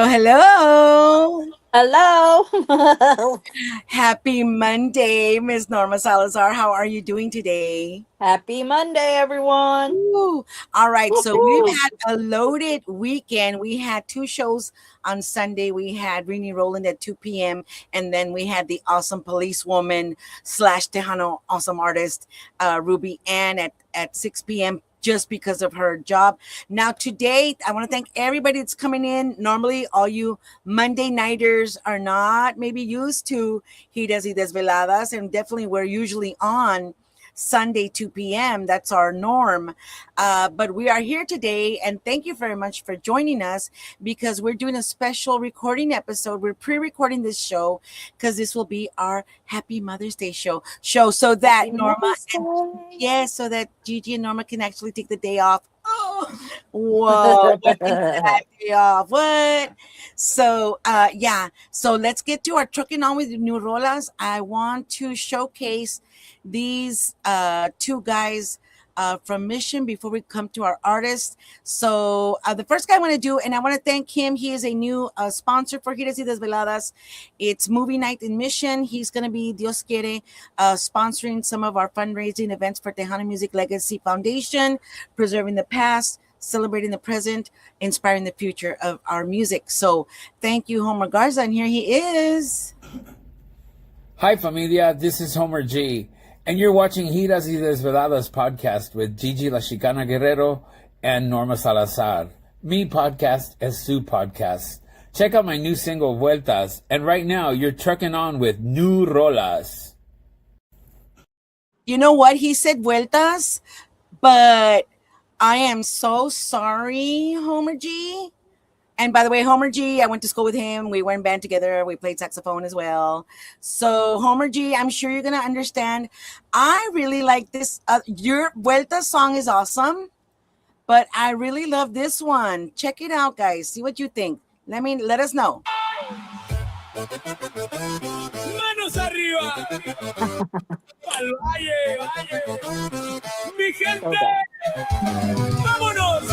hello. Hello. Happy Monday, Miss Norma Salazar. How are you doing today? Happy Monday, everyone. Woo. All right, so we've Woo-hoo. had a loaded weekend. We had two shows on Sunday. We had Rini Roland at 2 p.m. and then we had the awesome policewoman slash Tejano awesome artist, Ruby Ann at 6 p.m. just because of her job. Now today, I want to thank everybody that's coming in. Normally, all you Monday nighters are not maybe used to Giras y Desveladas, and definitely we're usually on Sunday, 2 p.m. That's our norm. But we are here today, and thank you very much for joining us because we're doing a special recording episode. We're pre-recording this show because this will be our Happy Mother's Day show. So that Happy Norma Mother's and Day. yes, so that Gigi and Norma can actually take the day off. Oh, whoa, what that day off? What? So so let's get to our trucking on with new rolas. I want to showcase these two guys from Mission before we come to our artists. So the first guy I want to do, and I want to thank him. He is a new sponsor for Giras y Desveladas. It's movie night in Mission. He's going to be, Dios quiere, sponsoring some of our fundraising events for Tejano Music Legacy Foundation, preserving the past, celebrating the present, inspiring the future of our music. So thank you, Homer Garza, and here he is. Hi, familia. This is Homer G. And you're watching Giras y Desveladas podcast with Gigi La Chicana Guerrero and Norma Salazar. Mi podcast es su podcast. Check out my new single, Vueltas. And right now, you're trucking on with new rolas. You know what? He said vueltas, but I am so sorry, Homer G. And by the way, Homer G, I went to school with him. We were in band together. We played saxophone as well. So Homer G, I'm sure you're going to understand. I really like this. Your Vuelta song is awesome, but I really love this one. Check it out, guys. See what you think. Let us know. Manos arriba. Al valle. Mi gente. Vámonos.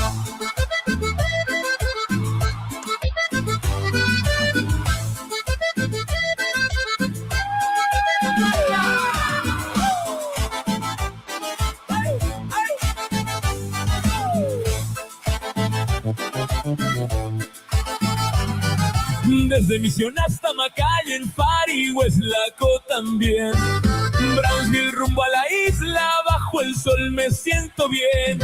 Desde Misión hasta Macay, en Fari, Hueslaco también. Brownsville rumbo a la isla, bajo el sol me siento bien.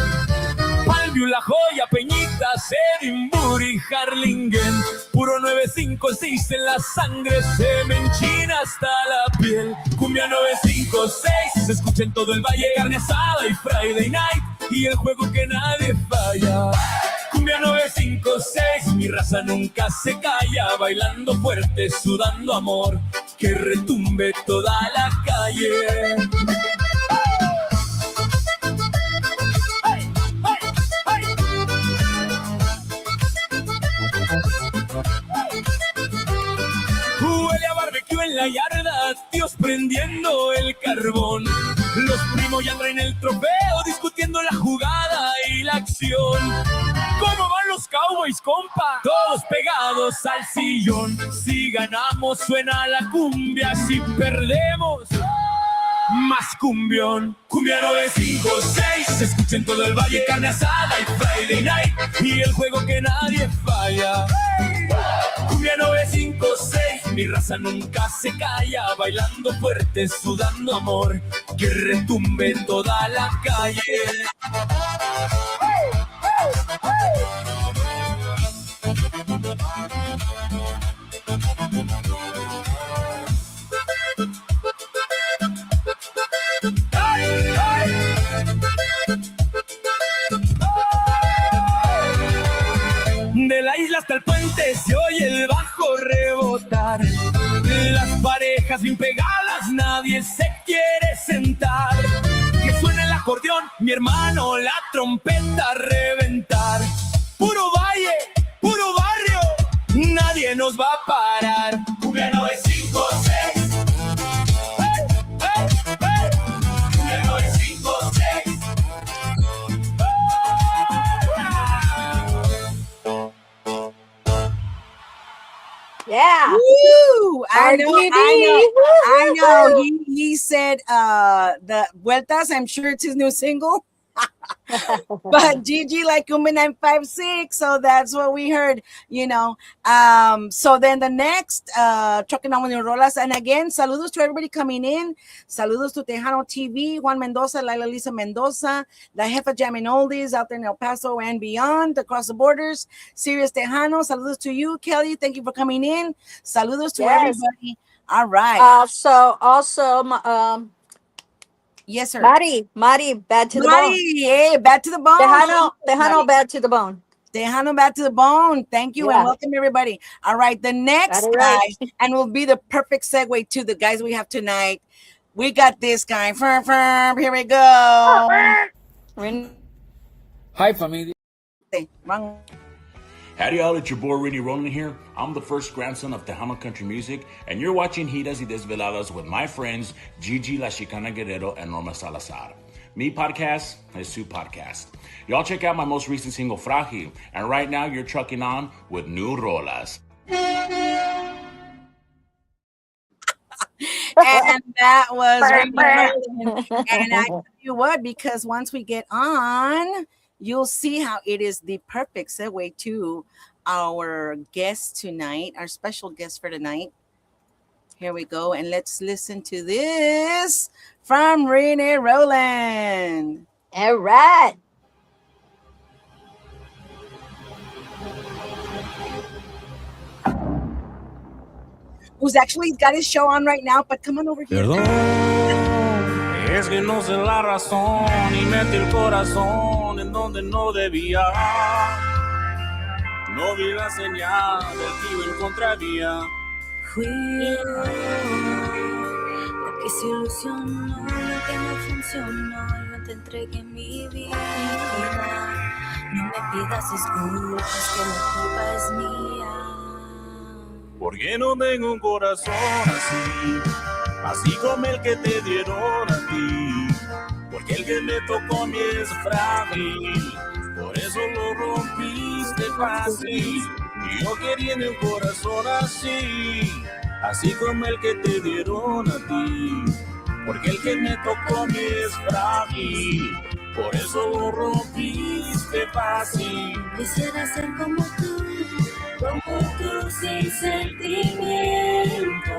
Palvio, La Joya, Peñita, Edimburgo, Harlingen. Puro 956 en la sangre, se me enchina hasta la piel. Cumbia 956, se escucha en todo el valle. Carne asada y Friday night, y el juego que nadie falla. Cumbia 956, mi raza nunca se calla. Bailando fuerte, sudando amor, que retumbe toda la calle. Huele a barbecue en la yarda, Dios prendiendo el carbón. Los primos ya traen el trofeo, discutiendo la jugada y la acción. ¿Cómo van los Cowboys, compa? Todos pegados al sillón. Si ganamos suena la cumbia, si perdemos más cumbión. Cumbia 956, se escucha en todo el valle. Carne asada y Friday night, y el juego que nadie falla. Cumbia 956, mi raza nunca se calla. Bailando fuerte, sudando amor, que retumbe toda la calle. De la isla hasta el puente se oye el bajo rebotar. Las parejas bien pegadas, nadie se quiere sentar. Que suene el acordeón, mi hermano, la trompeta reventar. Puro valle, puro barrio, nadie nos va a parar. Cumbia 956. Cumbia 956. Woo! I know, RGB. I know. He said the Vueltas, I'm sure it's his new single. But Gigi like Cumbia 956, so that's what we heard, you know. So then the next Trucking On With New Rolas, and again, saludos to everybody coming in. Saludos to Tejano TV, Juan Mendoza, Laila Lisa Mendoza, La Jefa Jamming Oldies out there in El Paso and beyond, across the borders. Serious Tejano, saludos to you, Kelly. Thank you for coming in. Saludos to Yes. everybody. All right. Also, Yes, sir. Mari, bad to the bone. Marty, hey, back to the bone. Tejano, bad to the bone. Tejano back to the bone. Thank you and Yeah. welcome everybody. All right, the next Got it guy, right. and will be the perfect segue to the guys we have tonight. We got this guy. Firm. Here we go. Hi, familia. Wrong. Howdy y'all, it's your boy Rennie Roland here. I'm the first grandson of Tejano country music, and you're watching Giras y Desveladas with my friends Gigi La Chicana Guerrero and Norma Salazar. Me podcast is Sue podcast. Y'all check out my most recent single, Fragil, and right now you're trucking on with New Rolas. And that was Rennie Roland. And I tell you what, because once we get on, you'll see how it is the perfect segue to our guest tonight, our special guest for tonight. Here we go, and let's listen to this from Renee Roland. All right. Who's actually got his show on right now, but come on over here. Perdón, es que no sé la razón y metí el corazón en donde no debía. No vi la señal del que iba en contravía. Fui yo la que se ilusionó, la que no funcionó. Yo te entregué mi vida. No me pidas disculpas, que la culpa es mía. Porque no tengo un corazón así como el que te dieron a ti. Porque el que me tocó a mí es frágil, por eso lo rompiste fácil. Y yo quería un corazón así como el que te dieron a ti. Porque el que me tocó a mí es frágil, por eso lo rompiste fácil. Quisiera ser como tú sin sentimiento.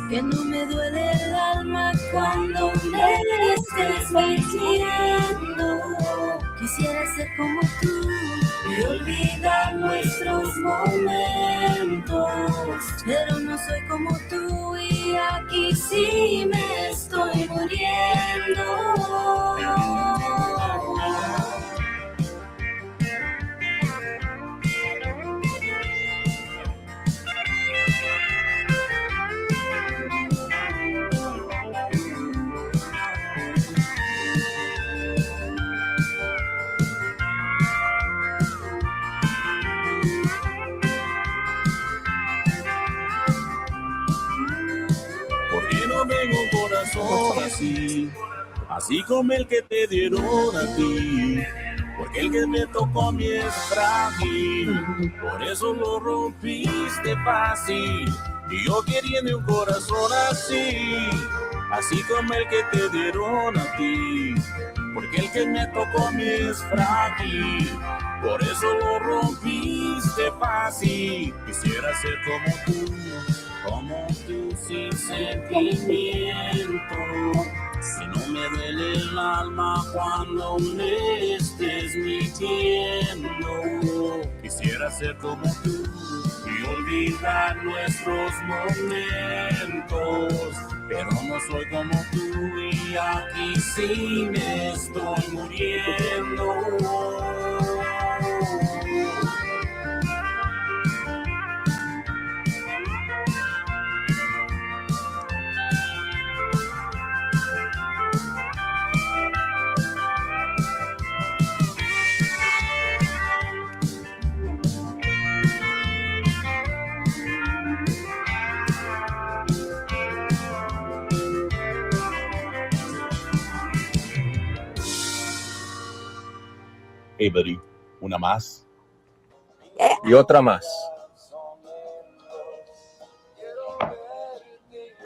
Que no me duele el alma cuando me estés mintiendo. Quisiera ser como tú y olvidar nuestros momentos. Pero no soy como tú y aquí sí me estoy muriendo. Porque no tengo un corazón así como el que te dieron a ti. Porque el que me tocó a mí es frágil, por eso lo rompiste fácil. Y yo queriendo un corazón así como el que te dieron a ti. Porque el que me tocó a mí es frágil, por eso lo rompiste fácil. Quisiera ser como tú sin sentimiento. Si no me duele el alma cuando me estés mintiendo. Quisiera ser como tú y olvidar nuestros momentos. Pero no soy como tú y aquí sí me estoy muriendo. Hey, buddy, una más. Yeah. Y otra más.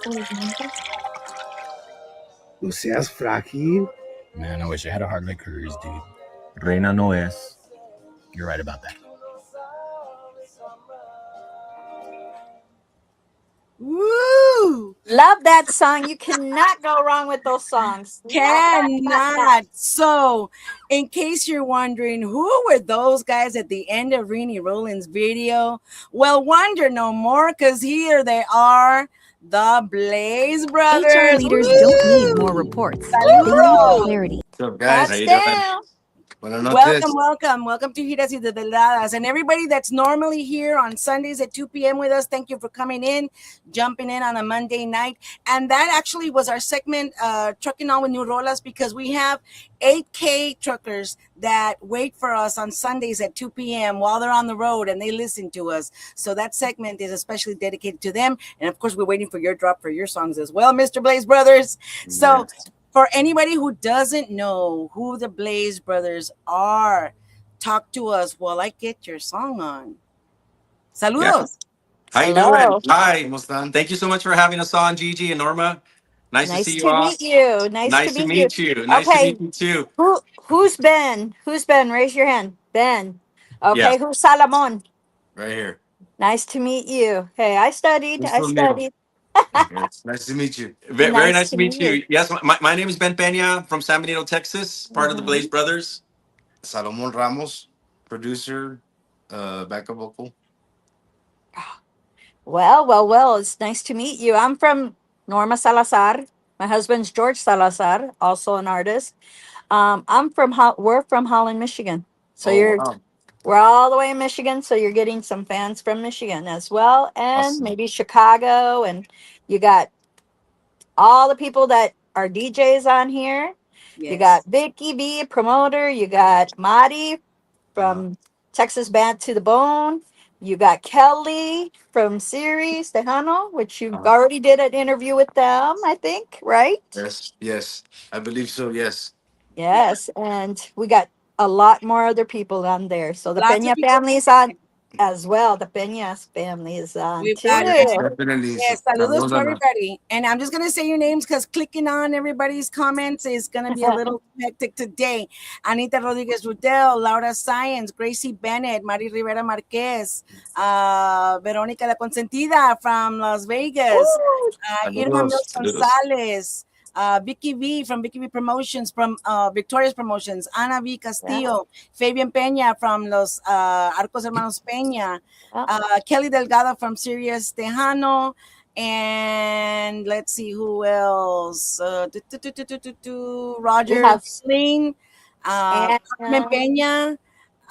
No seas frágil. Man, I wish I had a heart like hers, dude. Reina no es. You're right about that. Woo! Love that song. You cannot go wrong with those songs. Cannot. So, in case you're wondering, who were those guys at the end of Rini Rollins' video? Well, wonder no more, because here they are, the Blaze Brothers. HR leaders don't need more reports. They need clarity. What's up, guys? How you Touchdown. doing? Buenas noches. Welcome to Giras y Desveladas. And everybody that's normally here on Sundays at 2 p.m. with us, thank you for coming in, jumping in on a Monday night. And that actually was our segment, Trucking On with New Rolas, because we have 8K truckers that wait for us on Sundays at 2 p.m. while they're on the road and they listen to us. So that segment is especially dedicated to them. And of course, we're waiting for your drop for your songs as well, Mr. Blaze Brothers. So for anybody who doesn't know who the Blaze Brothers are, talk to us while I get your song on. Saludos. Yeah. How you Hello. doing? Hi, Mustan. Thank you so much for having us on, Gigi and Norma. Nice to see you all. Meet you. Nice to meet you. Nice to Okay. meet you too. Who's Ben? Who's Ben? Raise your hand. Ben. Okay, Yeah. who's Salamon? Right here. Nice to meet you. Hey, I studied. It's nice to meet you. Very nice to meet you. Yes, my name is Ben Peña from San Benito, Texas, part of the Blaze Brothers. Salomon Ramos, producer, backup vocal. Well, it's nice to meet you. I'm from Norma Salazar. My husband's George Salazar, also an artist. We're from Holland, Michigan. So we're all the way in Michigan. So you're getting some fans from Michigan as well. And maybe Chicago. And you got all the people that are DJs on here. Yes. You got Vicky B, promoter. You got Mari from Texas Band to the Bone. You got Kelly from series Tejano, which you already did an interview with them, I think, right? Yes, I believe so. Yes. And we got a lot more other people on there. So the Lots Peña of people. family is on as well. The Peña's family is on We've too. got Definitely. Yes, saludos to everybody. And I'm just going to say your names because clicking on everybody's comments is going to be a little hectic today. Anita Rodriguez Rudel, Laura Science, Gracie Bennett, Mari Rivera Marquez, Verónica La Consentida from Las Vegas, Irma Mills Gonzalez, Vicky V from Vicky V Promotions, from Victoria's Promotions, Ana V Castillo, Fabian Peña from Los Arcos Hermanos Peña, Kelly Delgado from Sirius Tejano, and let's see who else. Roger Sling, Carmen Peña,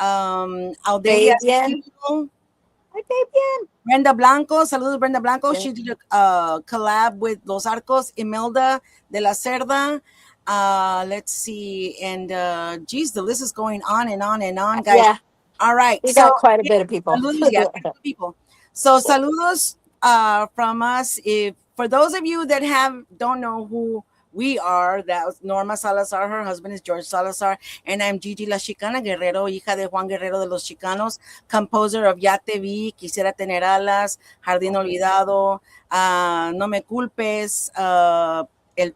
Aldelia Castillo, Brenda Blanco, saludos Brenda Blanco. She did a collab with Los Arcos, Imelda de la Cerda. Let's see, and geez, the list is going on and on and on, guys. Yeah. All right, We got quite a bit of people. Saludos, So saludos from us. If for those of you that don't know who we are, that was Norma Salazar, her husband is George Salazar, and I'm Gigi La Chicana Guerrero, hija de Juan Guerrero de los Chicanos, composer of Ya Te Vi, Quisiera Tener Alas, Jardín Olvidado, No Me Culpes, El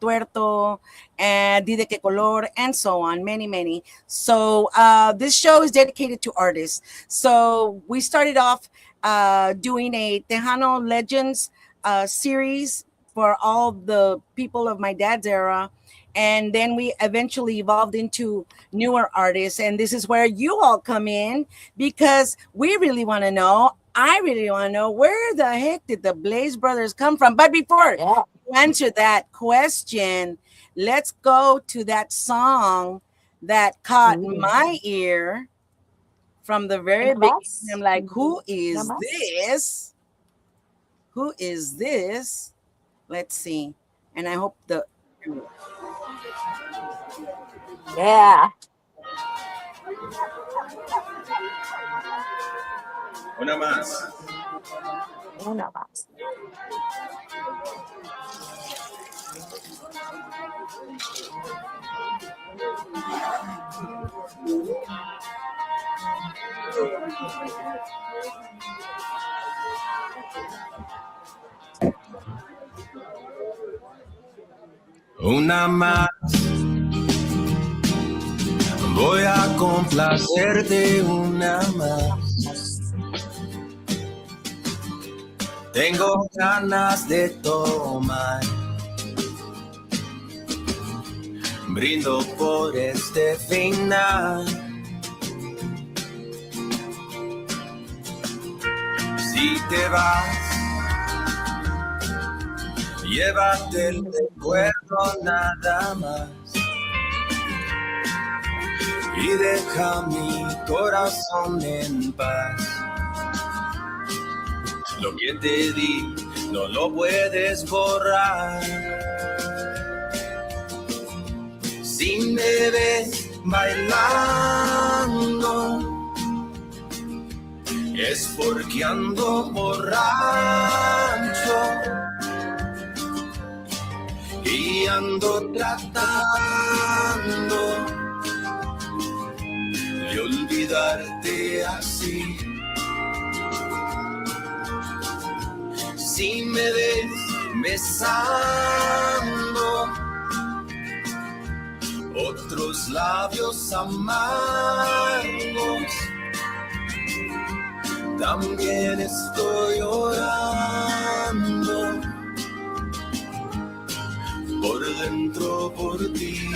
Tuerto, and Di de Qué Color, and so on, many. So this show is dedicated to artists. So we started off doing a Tejano Legends series for all the people of my dad's era. And then we eventually evolved into newer artists. And this is where you all come in because we really want to know. I really want to know where the heck did the Blaze Brothers come from? But before you answer that question, let's go to that song that caught my ear from the very beginning. I'm like, who is this? Who is this? Let's see. And I hope Una más. Una más. Voy a complacerte una más. Tengo ganas de tomar. Brindo por este final. Si te vas, llévate el recuerdo nada más. Y deja mi corazón en paz. Lo que te di no lo puedes borrar. Si me ves bailando, es porque ando borracho y ando tratando de olvidarte así. Si me ves besando otros labios amargos, también estoy orando por dentro por ti.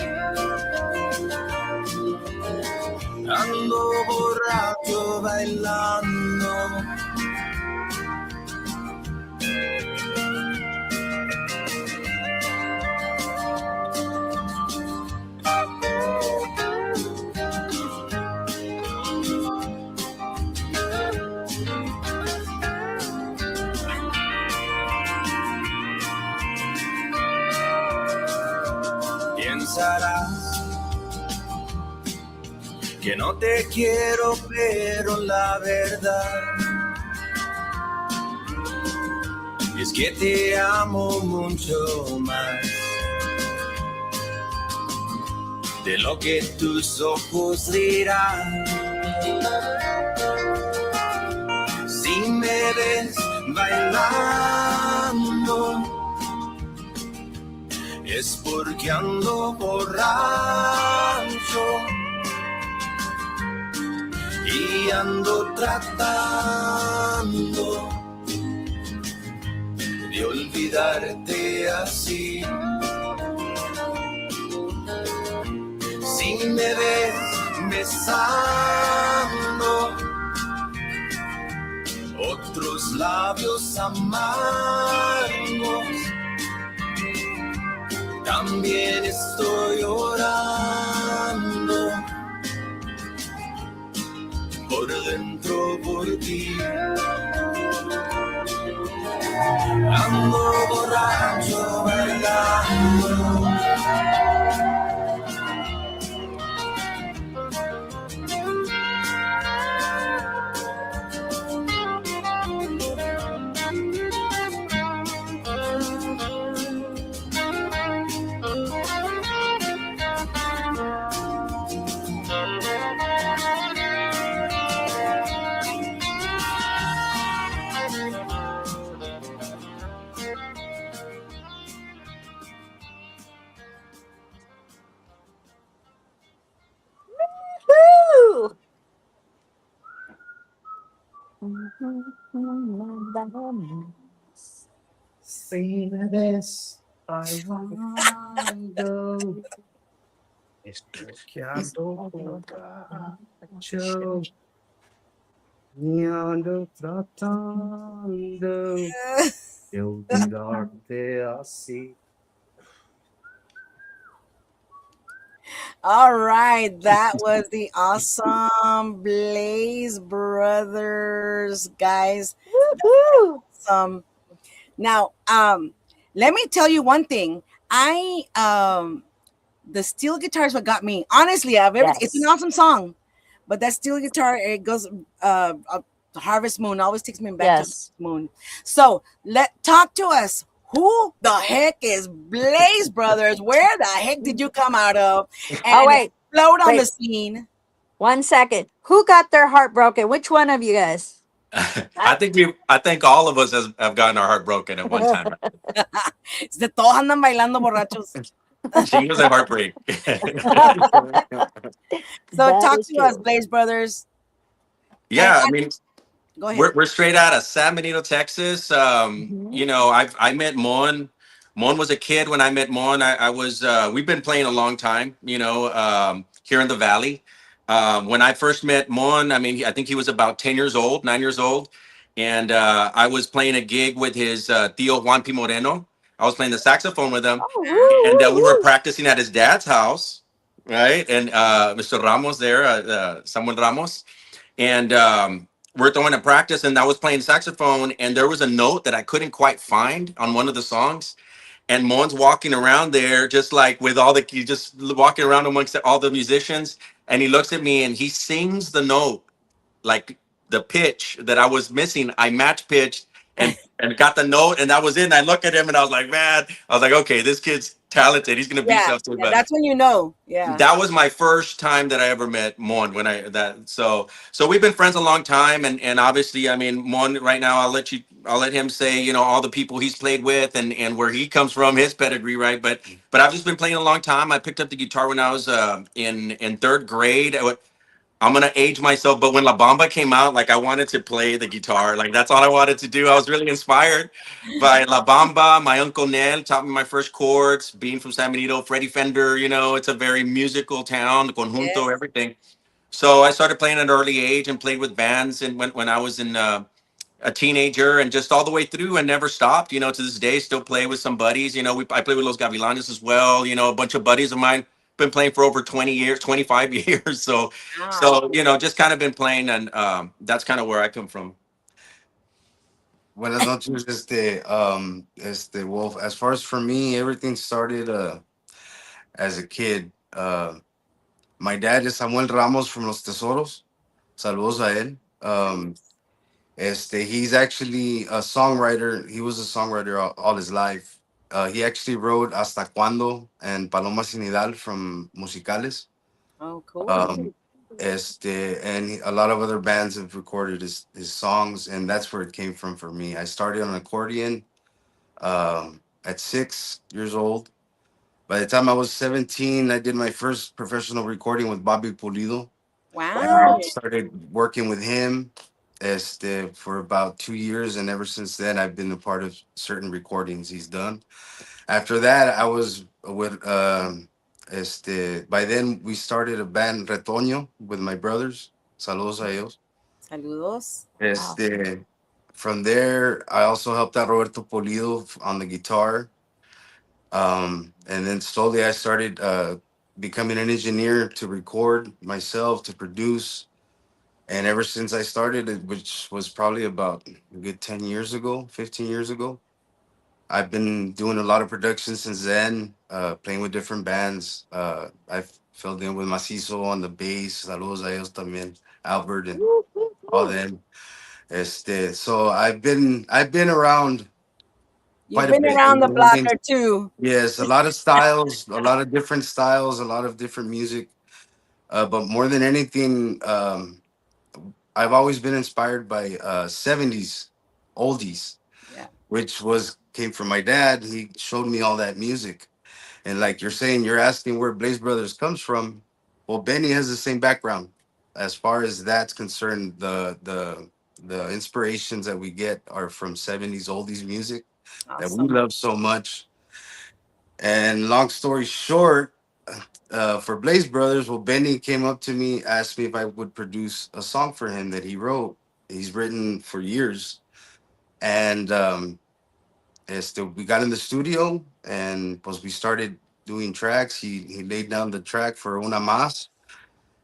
Ando borracho bailando. Pensarás que no te quiero, pero la verdad es que te amo mucho más de lo que tus ojos dirán. Si me ves bailando, es porque ando borracho y ando tratando de olvidarte así. Si me ves besando otros labios amargos, también estoy orando por dentro por ti. Ando borracho bailando. Woo! Si me ves bailando, es porque ando borracho y ando tratando de olvidarte así. All right, that was the awesome Blaze Brothers, guys. Woo! Now, let me tell you one thing. The steel guitar is what got me. Honestly, it's an awesome song, but that steel guitar, it goes Harvest Moon always takes me back to Harvest Moon. So talk to us. Who the heck is Blaze Brothers? Where the heck did you come out of? And explode on the scene. 1 second. Who got their heart broken? Which one of you guys? I think all of us have gotten our heart broken at one time. Todos andan bailando borrachos. Shingles and heartbreak. So That talk is to us, true. Blaze Brothers. And Yeah, I mean, go ahead. we're straight out of San Benito, Texas. Mhm. You know, I met Mon. Mon was a kid when I met Mon. I was we've been playing a long time. You know, here in the valley. When I first met Mon, I mean, I think he was about 10 years old, 9 years old, and I was playing a gig with his Tío Juan P. Moreno. I was playing the saxophone with him, Oh, woo, and woo, we were woo. practicing at his dad's house, right? And Mr. Ramos there, Samuel Ramos, and we're throwing a practice, and I was playing saxophone, and there was a note that I couldn't quite find on one of the songs, and Mon's walking around there just like with all the just walking around amongst all the musicians, and he looks at me and he sings the note like the pitch that I was missing. I match pitched and got the note, and that was it. And I look at him and I was like, man, I was like, okay, this kid's talented. He's gonna be Yeah, something. yeah, But that's when you know. Yeah. that was my first time that I ever met Mon. When I that so we've been friends a long time, and obviously, I mean, Mon right now. I'll let him say, you know, all the people he's played with and where he comes from, his pedigree, right? But I've just been playing a long time. I picked up the guitar when I was in third grade. I'm gonna age myself, but when La Bamba came out, like I wanted to play the guitar. Like that's all I wanted to do. I was really inspired by La Bamba. My uncle Nel taught me my first chords. Being from San Benito, Freddie Fender, you know, it's a very musical town, conjunto, Yes. everything. So I started playing at an early age and played with bands. And when I was in a teenager and just all the way through and never stopped. You know, to this day, still play with some buddies. You know, I play with Los Gavilanes as well. You know, a bunch of buddies of mine been playing for over 20 years, 25 years. Wow. You know, just kind of been playing, and that's kind of where I come from. Buenas noches, well, as far as for me, everything started as a kid. My dad is Samuel Ramos from Los Tesoros. Saludos a él. He's actually a songwriter. He was a songwriter all his life. He actually wrote Hasta Cuando and Paloma Sin Nidal from Musicales. Oh, cool. Um, and a lot of other bands have recorded his songs, and that's where it came from for me. I started on accordion at 6 years old. By the time I was 17, I did my first professional recording with Bobby Pulido. Wow. Started working with him for about 2 years, and ever since then, I've been a part of certain recordings he's done. After that, I was with by then we started a band Retoño with my brothers. Saludos a ellos. Saludos. Wow. From there, I also helped out Roberto Polido on the guitar. And then slowly I started becoming an engineer to record myself, to produce. And ever since I started it, which was probably about a good 10 years ago, 15 years ago, I've been doing a lot of production since then, playing with different bands. I've filled in with Macizo on the bass, Saludos a ellos también, Albert and Woo, woo, all woo. them. So I've been around You've quite a been bit. You around the know what I block mean? or two. Yes, a lot of styles, a lot of different styles, a lot of different music. But more than anything, I've always been inspired by 70s oldies, Yeah. which was came from my dad. He showed me all that music. And like you're saying, you're asking where Blaze Brothers comes from. Well, Benny has the same background. As far as that's concerned, the inspirations that we get are from 70s oldies music that we Awesome. love so much. And long story short, for Blaze Brothers, well, Benny came up to me, asked me if I would produce a song for him that he wrote. He's written for years, and we got in the studio, and pues we started doing tracks. He laid down the track for Una Mas,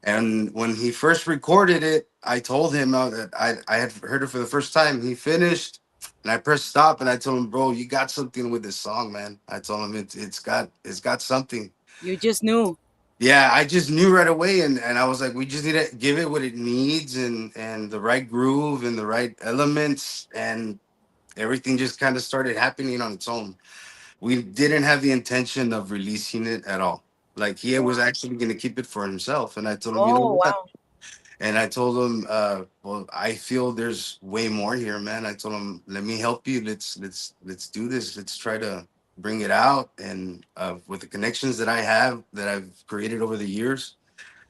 and when he first recorded it, I told him that I had heard it for the first time. He finished, and I pressed stop, and I told him, "Bro, you got something with this song, man." I told him it's got something. You just knew. Yeah, I just knew right away, and I was like, we just need to give it what it needs, and the right groove and the right elements, and everything just kind of started happening on its own. We didn't have the intention of releasing it at all. Like he was actually going to keep it for himself, and I told him, you know Oh, what? wow. And I told him, well, I feel there's way more here, man. I told him, let me help you. Let's do this. Let's try to bring it out, and with the connections that I have that I've created over the years,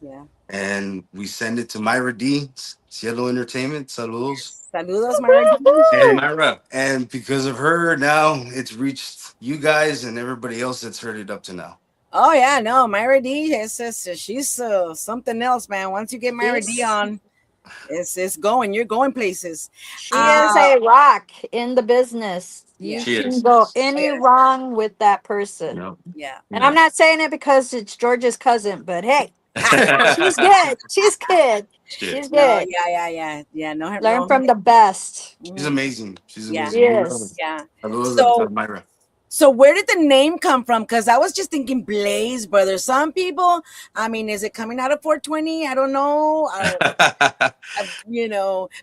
Yeah. and we send it to Myra D, Cielo Entertainment. Saludos. Saludos, Myra D. Hey, And Myra. and because of her, now it's reached you guys and everybody else that's heard it up to now. Oh yeah, no, Myra D. She's something else, man. Once you get Myra D She's on, it's going. You're going places. she is a rock in the business. Yeah. You She can is. go Oh, any yeah. wrong with that person. Yep. Yeah. And I'm not saying it because it's George's cousin, but hey, she's Yeah. good. She's good. Shit. She's No, good. yeah. No, Learn no. from the best. She's Mhm. amazing. She's Yeah, amazing. We love her. Yes. yeah. Saludos So, a Myra. so where did the name come from? Because I was just thinking Blaze Brothers. Some people, I mean, is it coming out of 420? I don't know.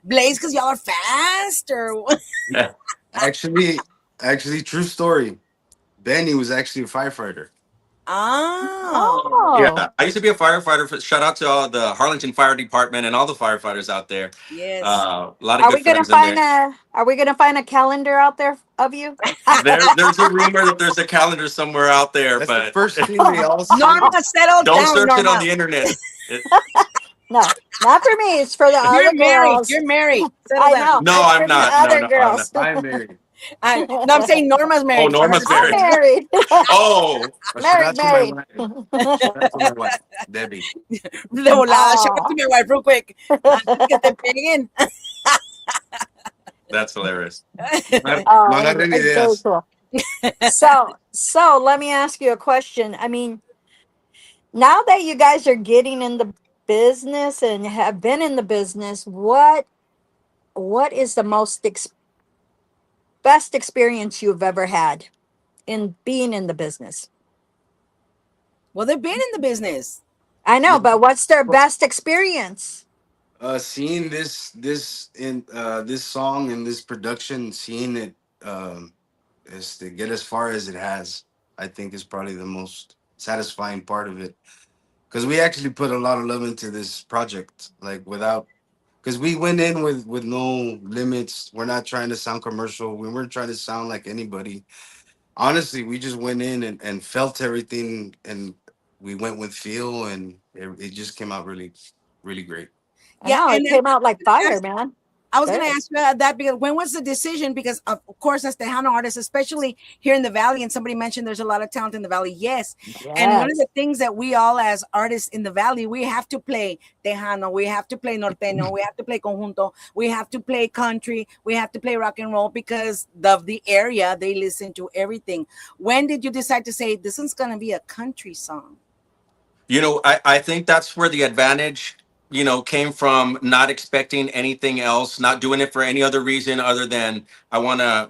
Blaze because y'all are fast or what? Actually, true story. Benny was actually a firefighter. Oh, Oh, Yeah, I used to be a firefighter. Shout out to all the Harlingen Fire Department and all the firefighters out there. yes. A lot of good friends in there. are we gonna find a calendar out there of you? There's a rumor that there's a calendar somewhere out there, That's the but first thing they all say. Norma, settle don't down, search it on Norma. the internet. It, No, not for me. It's for the You're other married. girls. You're married. Settle I down. know. no, It's I'm for the not. No, other no, I'm not. girls. I'm married. No, I'm saying Norma's Oh, married. For her Norma's to I'm married. say. married. Oh, Shout married, out to my married. wife. Shout out to my wife, Debbie. De volada, shout out Oh. to my wife real quick. Antes que te peguen. that's hilarious. No Oh, agarren it's very ideas. cool. So let me ask you a question. I mean, now that you guys are getting in the business and have been in the business, what is the best experience you've ever had in being in the business? Well, they've been in the business. I know, but what's their best experience? Seeing this song and this production, seeing it is to get as far as it has, I think is probably the most satisfying part of it. Because we actually put a lot of love into this project, like without, because we went in with no limits. We're not trying to sound commercial. We weren't trying to sound like anybody. Honestly, we just went in and felt everything, and we went with feel, and it just came out really, really great. I Yeah, know and it then came out like fire, man. I was going to Good. ask you that because when was the decision? Because of course, as Tejano artists, especially here in the Valley, and somebody mentioned there's a lot of talent in the Valley. Yes, and one of Yes. the things that we all as artists in the Valley, we have to play Tejano, we have to play norteño, we have to play conjunto, we have to play country, we have to play rock and roll because of the area they listen to everything. When did you decide to say this is going to be a country song? I think that's where the advantage, came from not expecting anything else, not doing it for any other reason other than we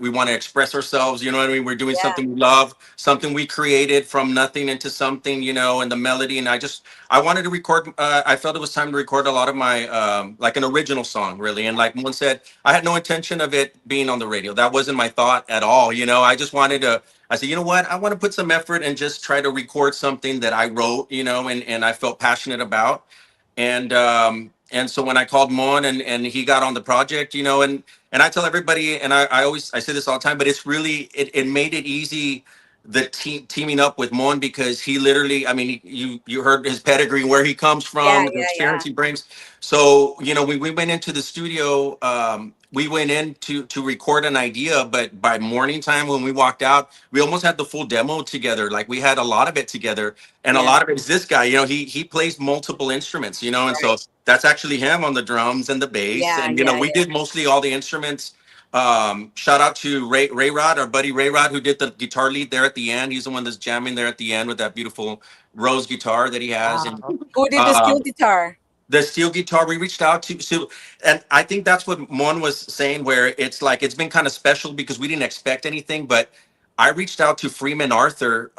want to express ourselves. You know what I mean? We're doing Yeah, something we love, something we created from nothing into something, and the melody. And I wanted to record, I felt it was time to record a lot of my, like an original song really. And like one said, I had no intention of it being on the radio. That wasn't my thought at all. I just wanted to, I said, you know what? I want to put some effort and just try to record something that I wrote, and I felt passionate about. And so when I called Mon and he got on the project, and I tell everybody, and I say this all the time, but it's really it made it easy the teaming up with Mon because he literally, I mean, you heard his pedigree, where he comes yeah, from, the yeah. experience he brings. So we went into the studio. We went in to record an idea, but by morning time when we walked out, we almost had the full demo together. Like we had a lot of it together, and a Yeah, lot of it is this guy. He plays multiple instruments, and so right. that's actually him on the drums and the bass, Yeah, and yeah, we yeah. did mostly all the instruments. Shout out to Ray Rod, our buddy Ray Rod, who did the guitar lead there at the end. He's the one that's jamming there at the end with that beautiful rose guitar that he has, and Wow. Who did the um, steel guitar? the steel guitar we reached out to. So, and I think that's what Mon was saying, where it's like it's been kind of special because we didn't expect anything, but I reached out to Freeman Arthur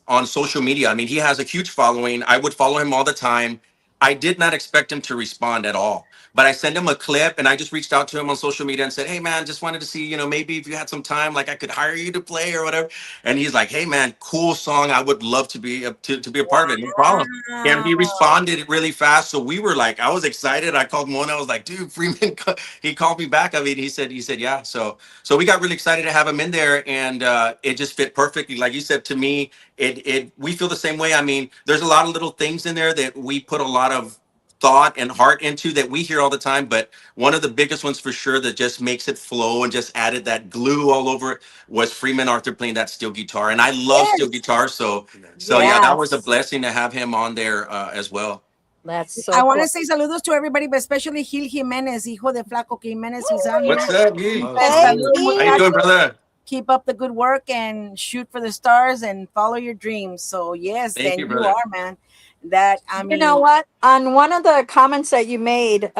on social media. I mean, he has a huge following. I would follow him all the time. I did not expect him to respond at all. But I sent him a clip, and I just reached out to him on social media and said, "Hey man, just wanted to see, maybe if you had some time, like I could hire you to play or whatever." And he's like, "Hey man, cool song. I would love to be to be a part of it. No problem." And he Wow. responded really fast, so we were like, I was excited. I called Mona. I was like, "Dude, Freeman." He called me back. I mean, he said, yeah. So we got really excited to have him in there, and it just fit perfectly. Like you said, to me, it we feel the same way. I mean, there's a lot of little things in there that we put a lot of thought and heart into that we hear all the time, but one of the biggest ones for sure that just makes it flow and just added that glue all over it was Freeman Arthur playing that steel guitar. And I love steel Yes. guitar, so yeah, that was a Yes. blessing to have him on there as well. That's I so want to cool. say saludos to everybody, but especially Gil Jimenez, hijo de Flaco Jimenez What's Lizano. up, Gee? Oh, Pues, Hey, salute. saludos, How you Gee. doing, muchachos. brother? Keep up the good work and shoot for the stars and follow your dreams. So yes, Thank and you, you brother. are, man. That I You know mean, what? On one of the comments that you made,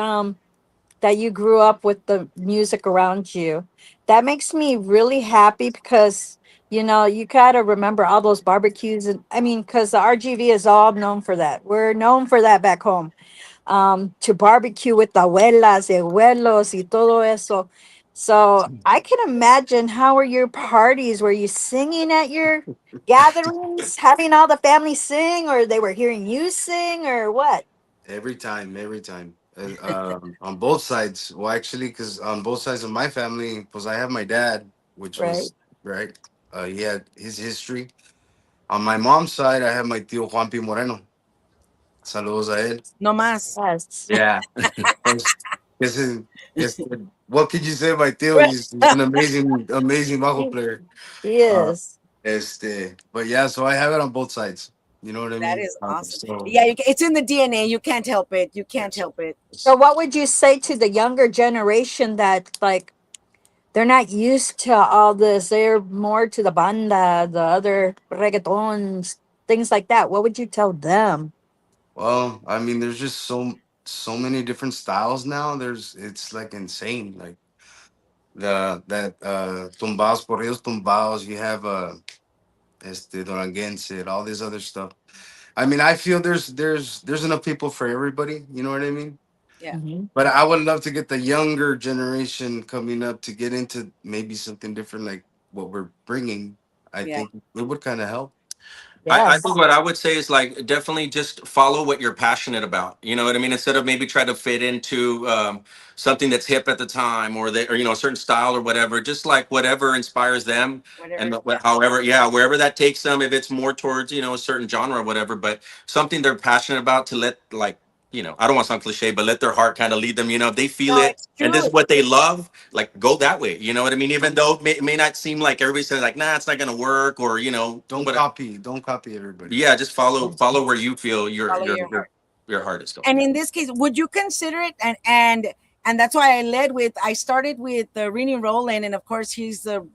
that you grew up with the music around you, that makes me really happy because you gotta remember all those barbecues, and I mean, because the RGV is all known for that. We're known for that back home. To barbecue with the abuelas, y abuelos, y todo eso. So I can imagine, how were your parties? Were you singing at your gatherings, having all the family sing, or they were hearing you sing, or what? Every time, every time. On both sides. Well, actually, because on both sides of my family, because I have my dad, which Right. was right. He had his history. On my mom's side, I have my tío Juan P. Moreno. Saludos a él. no más. Yes. Yeah. Pues, ese- este, what could you say, my tío? He's an amazing, amazing bajo He player. he Uh, is. but yeah, so I have it on both sides. You know what I That mean? is awesome. So Yeah, it's in the DNA. You can't help it. You can't help it. So what would you say to the younger generation that, like, they're not used to all this? They're more to the banda, the other reggaetons, things like that. What would you tell them? well, I mean, there's just so many different styles now. It's like insane. Like that tumbados, corridos tumbados. You have Duranguense, all this other stuff. I mean, I feel there's enough people for everybody. You know what I mean? Yeah, Mhm. But I would love to get the younger generation coming up to get into maybe something different, like what we're bringing. I yeah, think it would kind of help. I think Yes. what I would say is like definitely just follow what you're passionate about. You know what I mean? Instead of maybe try to fit into something that's hip at the time or that or a certain style or whatever. Just like whatever inspires them whatever. and however, yeah, wherever that takes them. If it's more towards a certain genre or whatever, but something they're passionate about to let like I don't want to sound cliche, but let their heart kind of lead them. If they feel No, it it's and this true. is what they love, like go that way. You know what I mean? Even though it may not seem like everybody says like, nah, it's not gonna work or but Don't copy everybody. yeah, just follow where you feel Follow your your your, heart. your heart is going. And Yeah. in this case, would you consider it? And that's why I started with Rini Roland, and of course he's the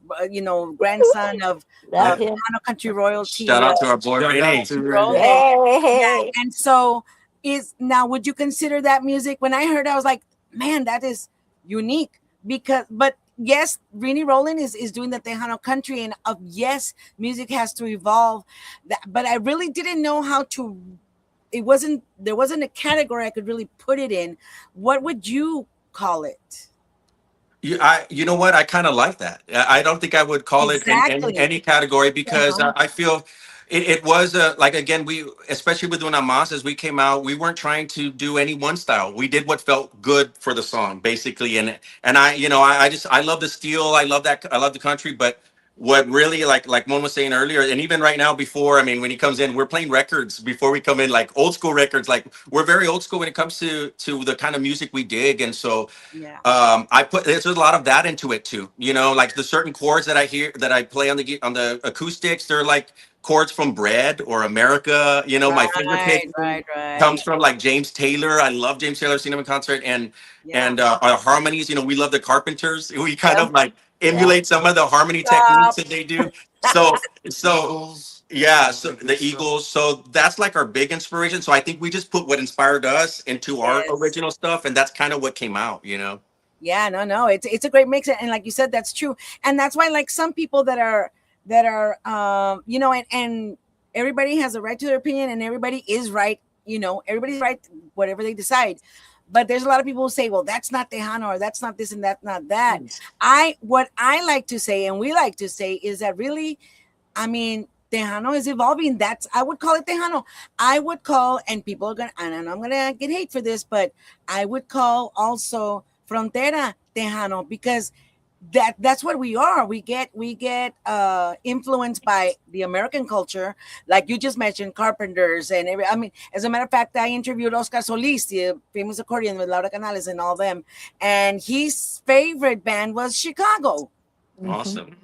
grandson Love of Yeah. him. Tejano Country Shout royalty. out to our boy Shout out Renee. to Renee. Roland. Yeah, Yay. and so is now. Would you consider that music? When I heard, I was like, man, that is unique. But yes, Rini Roland is doing the Tejano country, and yes, music has to evolve. But I really didn't know how to. There wasn't a category I could really put it in. What would you call it? You know what? I kind of like that. I don't think I would call it in Exactly. any category because Uh-huh. I feel it was like again we especially with Una Mas as we came out we weren't trying to do any one style. We did what felt good for the song basically and I just I love the steel. I love the country, but what really like Mon was saying earlier and even right now before I mean when he comes in we're playing records before we come in like old school records like we're very old school when it comes to the kind of music we dig and so Yeah. I put there's a lot of that into it too. Like the certain chords that I hear that I play on the acoustics, they're like chords from Bread or America. My Right, fingertips right, right. comes from like James Taylor. I love James Taylor. I've seen him in concert, and Yeah. and our harmonies. We love the Carpenters. We kind Yep. of like Yeah. emulate some of the harmony techniques Stop. that they do. So Eagles. yeah, All so that good the stuff. Eagles. So that's like our big inspiration. So I think we just put what inspired us into our Yes. original stuff, and that's kind of what came out. Yeah, no, it's a great mix, and like you said, that's true, and that's why like some people that are and everybody has a right to their opinion, and everybody is right everybody's right, whatever they decide. But there's a lot of people who say, well, that's not Tejano, or that's not this and that's not that. What I like to say, and we like to say, is that really, I mean, Tejano is evolving. I would call it Tejano. I would call, and people are gonna, and I'm gonna get hate for this, but I would call also Frontera Tejano, because that's what we are. We get influenced by the American culture, like you just mentioned, carpenters and I mean, as a matter of fact, I interviewed Oscar Solis, the famous accordion with Laura Canales and all them, and his favorite band was Chicago. Awesome.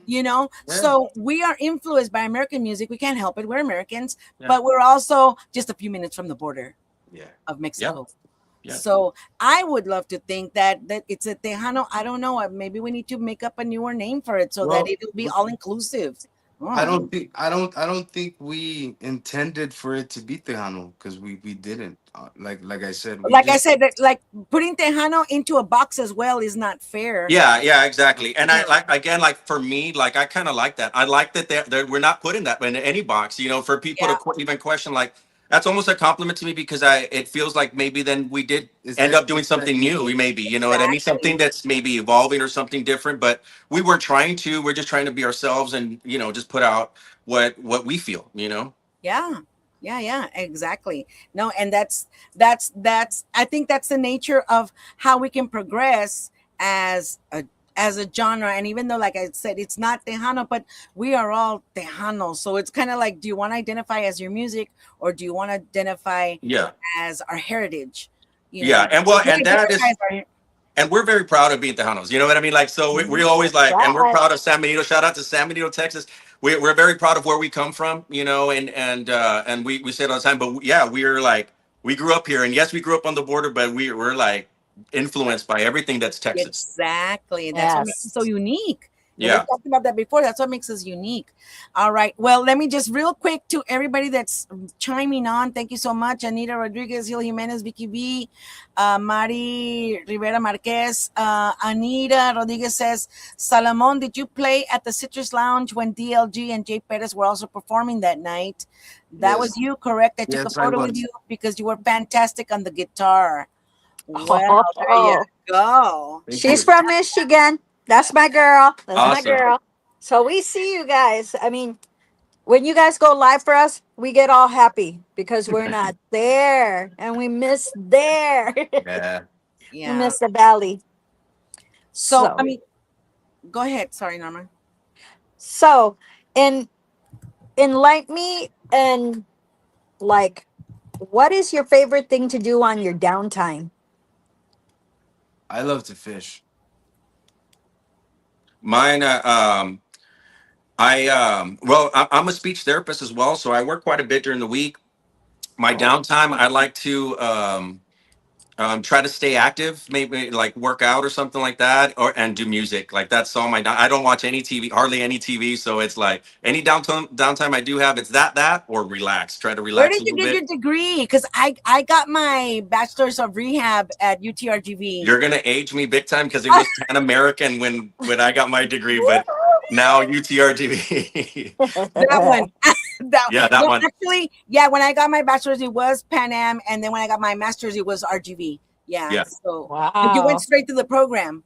So we are influenced by American music. We can't help it. We're Americans, Yeah. but we're also just a few minutes from the border Yeah. of Mexico. Yeah. So I would love to think that it's a Tejano. I don't know. Maybe we need to make up a newer name for it so that it will be all inclusive. I don't think we intended for it to be Tejano, because we didn't. Like I said, I said, that like putting Tejano into a box as well is not fair. Yeah, exactly. And I like for me, like I kind of like that. I like that we're not putting that in any box. For people to even question, like that's almost a compliment to me, because it feels like maybe then we did end up doing something new. We maybe what I mean, something that's maybe evolving or something different. But we weren't trying to. We're just trying to be ourselves and just put out what we feel. Yeah, exactly. No, and that's I think that's the nature of how we can progress as a genre. And even though, like I said, it's not Tejano, but we are all Tejanos. So it's kind of like, do you want to identify as your music, or do you want to identify as our heritage? And that is. And we're very proud of being Tejanos. You know what I mean? Like, so we always and we're proud of San Benito. Shout out to San Benito, Texas. We're very proud of where we come from, and we say it all the time. But we're like, we grew up here, and yes, we grew up on the border, but we're like influenced by everything that's Texas. Exactly. That's what makes it so unique. Yeah. We talked about that before. That's what makes us unique. All right. Well, let me just real quick to everybody that's chiming on. Thank you so much. Anita Rodriguez, Gil Jimenez, Vicky B, Mari Rivera Marquez. Anita Rodriguez says, Salomon, did you play at the Citrus Lounge when DLG and Jay Perez were also performing that night? That was you, correct? I took a photo with you because you were fantastic on the guitar. Well, there you go. She's from Michigan. That's my girl. That's Awesome. my girl. So we see you guys. I mean, when you guys go live for us, we get all happy because we're not there and we miss there. We miss the valley. So I mean, go ahead. Sorry, Norma. So enlighten me, and like, what is your favorite thing to do on your downtime? I love to fish. Mine, I'm a speech therapist as well, so I work quite a bit during the week. My downtime, I like to try to stay active, maybe like work out or something like that, and do music. Like that's all I don't watch any TV, hardly any TV. So it's like any downtime I do have, it's that or relax. Try to relax. Where did you get your degree? Because I got my bachelor's of rehab at UTRGV. You're gonna age me big time because it was Pan American when I got my degree, but now UTRGV. That one. that one. Actually, when I got my bachelor's, it was Pan Am, and then when I got my master's, it was RGV. Yeah. So but you went straight to the program.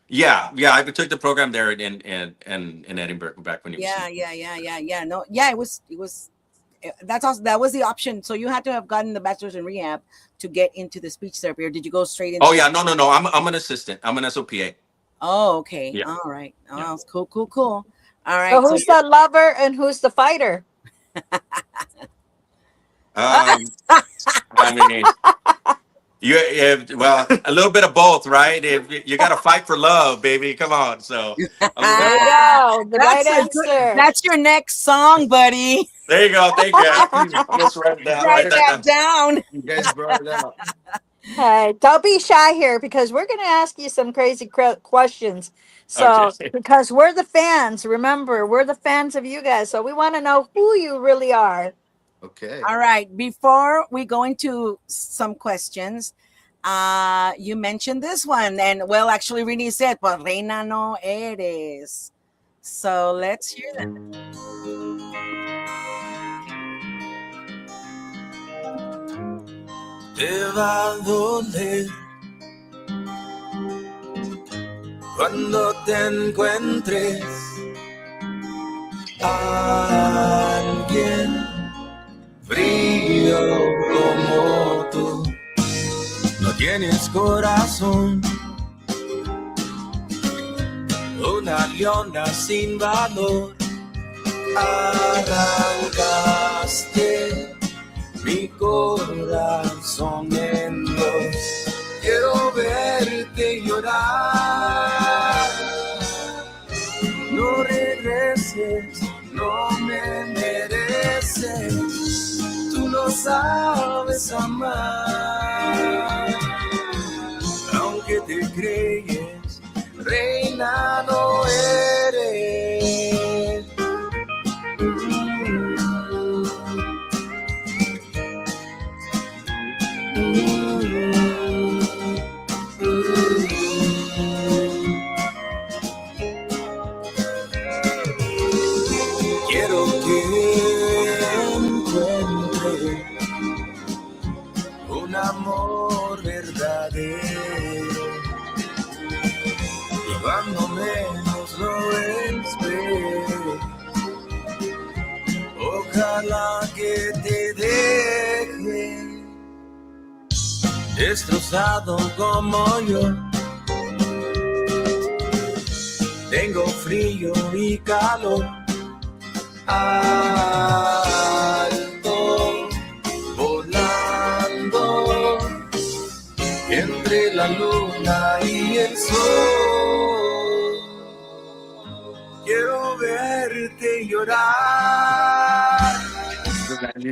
Yeah. I took the program there in Edinburgh back when you. Yeah. No, it was. That's also that was the option. So you had to have gotten the bachelor's in rehab to get into the speech therapy, or did you go straight into? Oh yeah, no. I'm an assistant. I'm an SOPA. Oh, okay. Yeah. All right. Oh, cool. All right. So who's the lover and who's the fighter? I mean, well, a little bit of both, right? If you got to fight for love, baby, come on. So there you go. The right answer. That's your next song, buddy. There you go. Thank you. Let's write that down. You guys brought it out. Hey, don't be shy here because we're going to ask you some crazy questions. So, because we're the fans, remember, we're the fans of you guys. So we want to know who you really are. Okay. All right. Before we go into some questions, you mentioned this one. And well, actually, Rini said, pues reina no eres. So let's hear that. te va a doler cuando te encuentres a alguien frío como tú. No tienes corazón, una leona sin valor. Arrancaste mi corazón en dos. Quiero verte llorar. No regreses, no me mereces. Tú no sabes amar. Aunque te creyes, reina no eres. Quiero que encuentre un amor verdadero y cuando menos lo espere, ojalá que te deje destrozado como yo. Tengo frío y calor, alto, volando, entre la luna y el sol. Quiero verte llorar.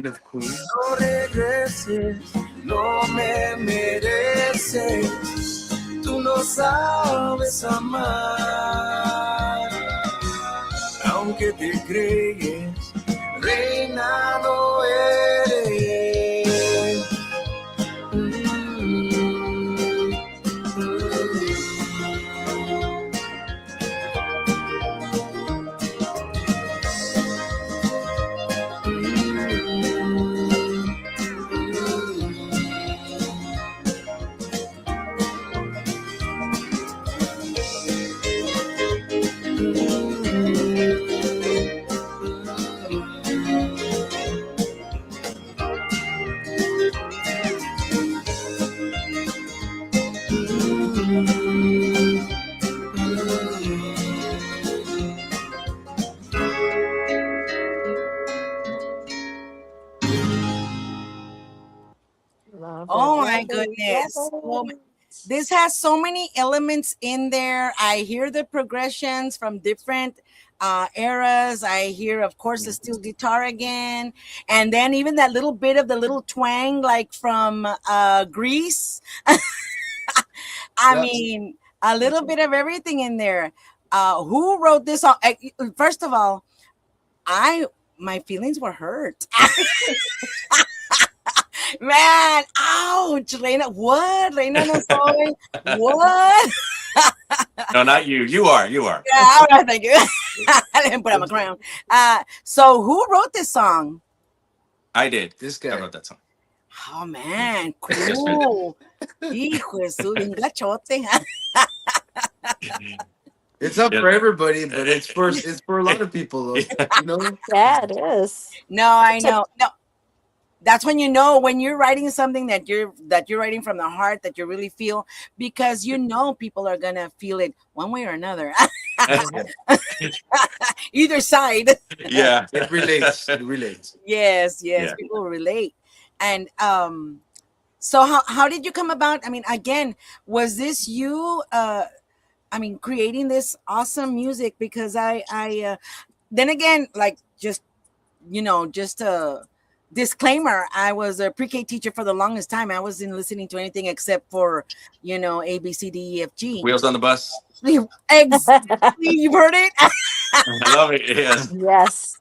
No regreses, no me mereces. Tú no sabes amar. Aunque te creyes, reina no eres. Love Oh it. my Love goodness. Oh my, it. this has so many elements in there. I hear the progressions from different eras. I hear, of course, the steel guitar again. And then even that little bit of the little twang, like from Grease. I Yeah. mean, a little bit of everything in there. Who wrote this song? First of all, my feelings were hurt. Man, ouch, Reina. What? Reina no soy. What? No, not you. You are. Yeah, all right, thank you. I didn't put on my crown. So who wrote this song? I did. This I guy. wrote that song. Oh man, It's just me. cool. Hijo de su bien gachote. It's not Yeah. for everybody, but it's for a lot of people though. You know? Yeah, it is. No, I know. No, that's when you know when you're writing something that you're writing from the heart that you really feel, because you know people are gonna feel it one way or another. Either side. Yeah. It relates. It relates. Yes, Yeah. people relate. And so how did you come about? I mean, again, was this you I mean, creating this awesome music? Because I then again, like, just just a disclaimer, I was a pre-K teacher for the longest time. I wasn't listening to anything except for A, B, C, D, E, F, G. Wheels on the bus. Exactly. You've heard it. I love it. Yes. Yes.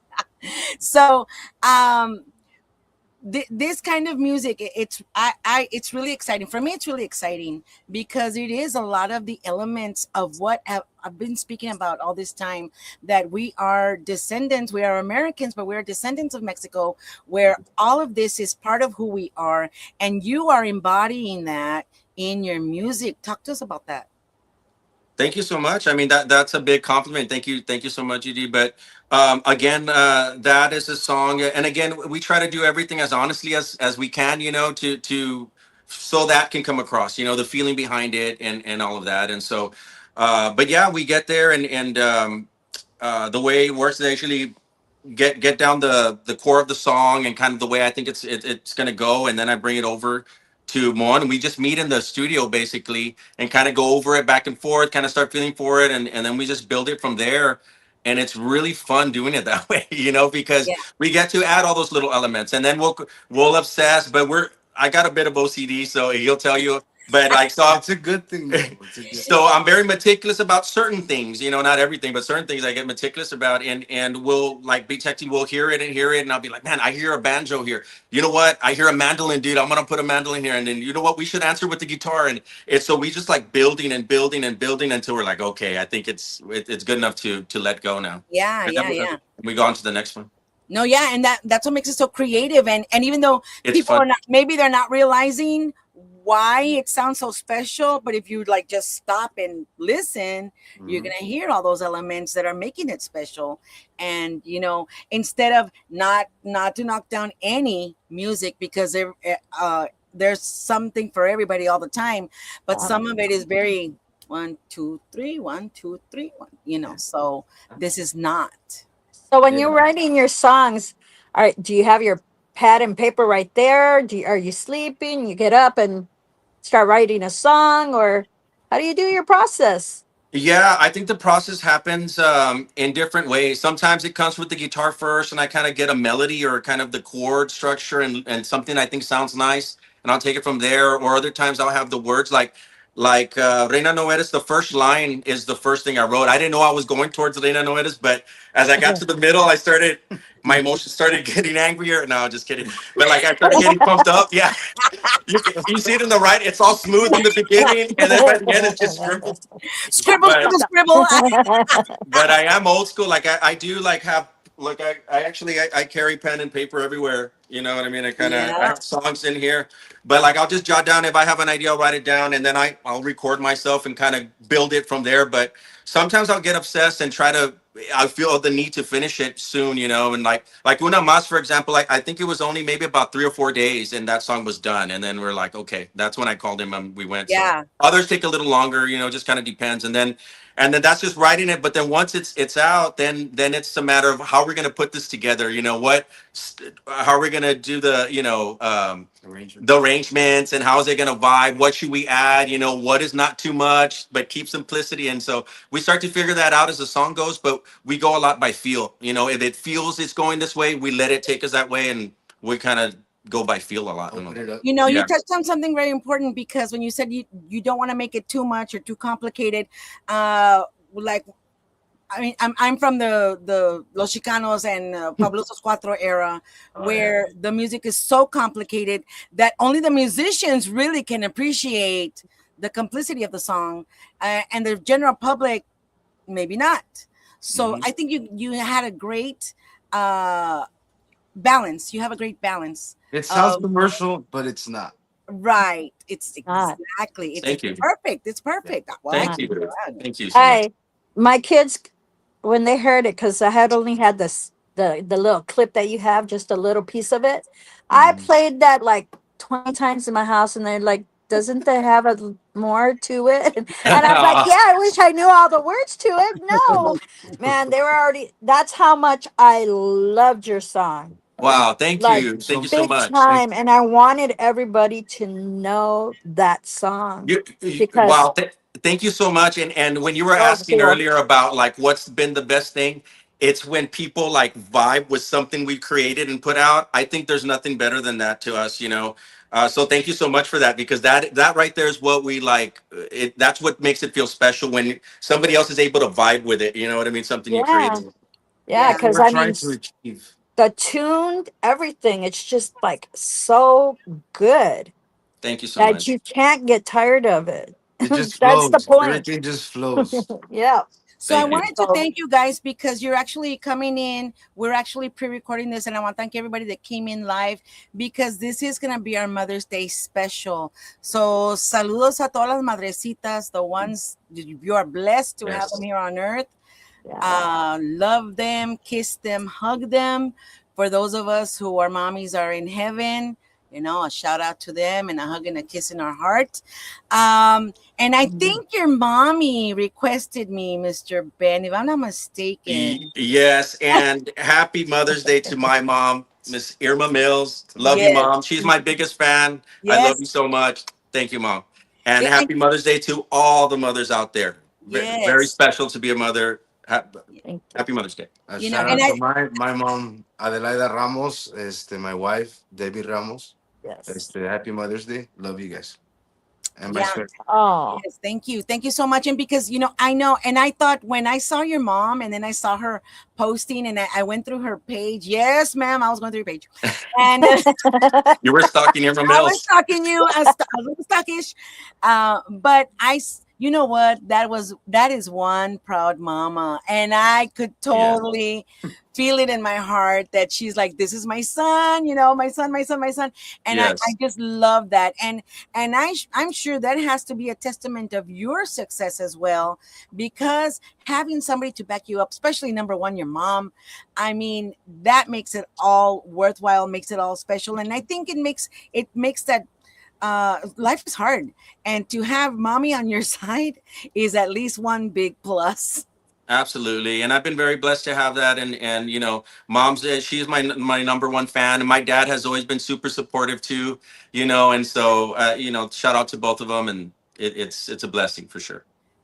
So this kind of music, it's really exciting for me. It's really exciting because it is a lot of the elements of what I've been speaking about all this time, that we are descendants, we are Americans, but we're descendants of Mexico, where all of this is part of who we are, and you are embodying that in your music. Talk to us about that. Thank you so much. I mean, that's a big compliment. Thank you so much, Edie. But again, that is a song, and again, we try to do everything as honestly as we can, to so that can come across, the feeling behind it and all of that. And so, but yeah, we get there, and the way it works is actually get down the core of the song and kind of the way I think it's gonna go, and then I bring it over to Mon, and we just meet in the studio basically and kind of go over it back and forth, kind of start feeling for it, and then we just build it from there. And it's really fun doing it that way, because Yeah. we get to add all those little elements, and then we'll obsess. But I got a bit of OCD, so he'll tell you. But like, so It's a good thing, though. It's a good so I'm very meticulous about certain things, not everything, but certain things I get meticulous about, and we'll like be texting, we'll hear it, and I'll be like, man, I hear a banjo here. You know what? I hear a mandolin, dude. I'm gonna put a mandolin here, and then you know what? We should answer with the guitar, and it's so we just like building and building and building until we're like, okay, I think it's good enough to let go now. Yeah, And yeah, then yeah. we go on to the next one. No, yeah, and that's what makes it so creative. And even though It's people fun. are not, maybe they're not realizing why it sounds so special, but if you like just stop and listen, you're Mhm. gonna hear all those elements that are making it special. And instead of not to knock down any music, because there's something for everybody all the time, but some of it is very 1 2 3 1 2 3 1. So this is not. So when you're Yeah. writing your songs, do you have your pad and paper right there? Are you sleeping? You get up and start writing a song, or how do you do your process? Yeah, I think the process happens in different ways. Sometimes it comes with the guitar first, and I kind of get a melody or kind of the chord structure and something I think sounds nice, and I'll take it from there. Or other times I'll have the words like Reina No Eres. The first line is the first thing I wrote. I didn't know I was going towards Reina No Eres, but as I got to the middle, my emotions started getting angrier. No, just kidding. But like I started getting pumped up. Yeah, you see it in the right. It's all smooth in the beginning, and then by the end, it's just scribbled. Scribble, But scribble, scribble. but I am old school. Like I do like have like I actually I carry pen and paper everywhere. You know what I mean? I Yeah. have songs in here, but like I'll just jot down if I have an idea, I'll write it down, and then I'll record myself and kind of build it from there. But sometimes I'll get obsessed and I feel the need to finish it soon, and like Una Mas, for example, I think it was only maybe about 3 or 4 days, and that song was done. And then we're like, okay, that's when I called him and we went. So Yeah. others take a little longer, just kind of depends. And then that's just writing it. But then once it's out, then it's a matter of how we're going to put this together. How are we going to do arrangement. the arrangements, and how is it going to vibe? What should we add? What is not too much but keep simplicity? And so we start to figure that out as the song goes. But we go a lot by feel. If it feels it's going this way, we let it take us that way, and we kind of go by feel a lot. Open it up. You Yeah. touched on something very important, because when you said you don't want to make it too much or too complicated, like I mean, I'm from the Los Chicanos and Pablosos Cuatro era, where the music is so complicated that only the musicians really can appreciate the complicity of the song, and the general public maybe not. So Mhm. I think you had a great balance. You have a great balance. It sounds Of commercial, but it's not. Right. It's Not. exactly. Thank you. Perfect. It's perfect. Well, Thank I'm you. glad. Thank you so much. My kids, when they heard it, because I had only had the little clip that you have, just a little piece of it. I Mhm. played that like 20 times in my house, and they're like, "Doesn't there have more to it?" And I was like, "Yeah, I wish I knew all the words to it." No, man, they were already. That's how much I loved your song, Wow. Thank like you. Thank you so big much. time, and I wanted everybody to know that song because Wow. Thank you so much. And when you were so asking cool. earlier about like what's been the best thing, it's when people like vibe with something we created and put out. I think there's nothing better than that to us. So thank you so much for that, because that right there is what we like. That's what makes it feel special when somebody else is able to vibe with it. You know what I mean? Something you Yeah, created. yeah, Yeah. That's what because we're I mean, trying to achieve. the tuned everything. It's just like so good Thank you so that much. you can't get tired of it. It just That's the flows. point. Everything just flows. Yeah. So I Thank you. wanted to thank you guys because you're actually coming in. We're actually pre-recording this, and I want to thank everybody that came in live because this is gonna be our Mother's Day special. So saludos a todas las madrecitas, the ones you are blessed to have them Yes. here on earth. Yeah. Love them, kiss them, hug them. For those of us who our mommies are in heaven, a shout out to them and a hug and a kiss in our heart. And I think your mommy requested me, Mr. Ben, if I'm not mistaken. Yes, and happy Mother's Day to my mom, Miss Irma Mills. Love you, Yes, Mom. She's my biggest fan. I love yes, you so much. Thank you, Mom. And and happy Mother's Day to all the mothers out there. Very yes, special to be a mother. Thank you. Happy Mother's Day. A you know, shout and out I to my mom, Adelaida Ramos, my wife, Debbie Ramos. Yes. Happy Mother's Day. Love you guys. And my yeah. sweat. Oh, Yes, thank you. Thank you so much. And because, I know, and I thought when I saw your mom and then I saw her posting and I went through her page. Yes, ma'am, I was going through your page. And You were stalking Irma I was Mills. talking you a little stockish. But you know what? That is one proud mama. And I could Yeah. totally feel it in my heart that she's like, this is my son, my son, my son, my son. And I Yes. just love that. And I'm sure that has to be a testament of your success as well, because having somebody to back you up, especially number one, your mom, I mean, that makes it all worthwhile, makes it all special. And I think it makes that life is hard. And to have mommy on your side is at least one big plus. Absolutely, and I've been very blessed to have that. And Mom's she's my number one fan, and my dad has always been super supportive too. And so shout out to both of them, and it's a blessing for sure.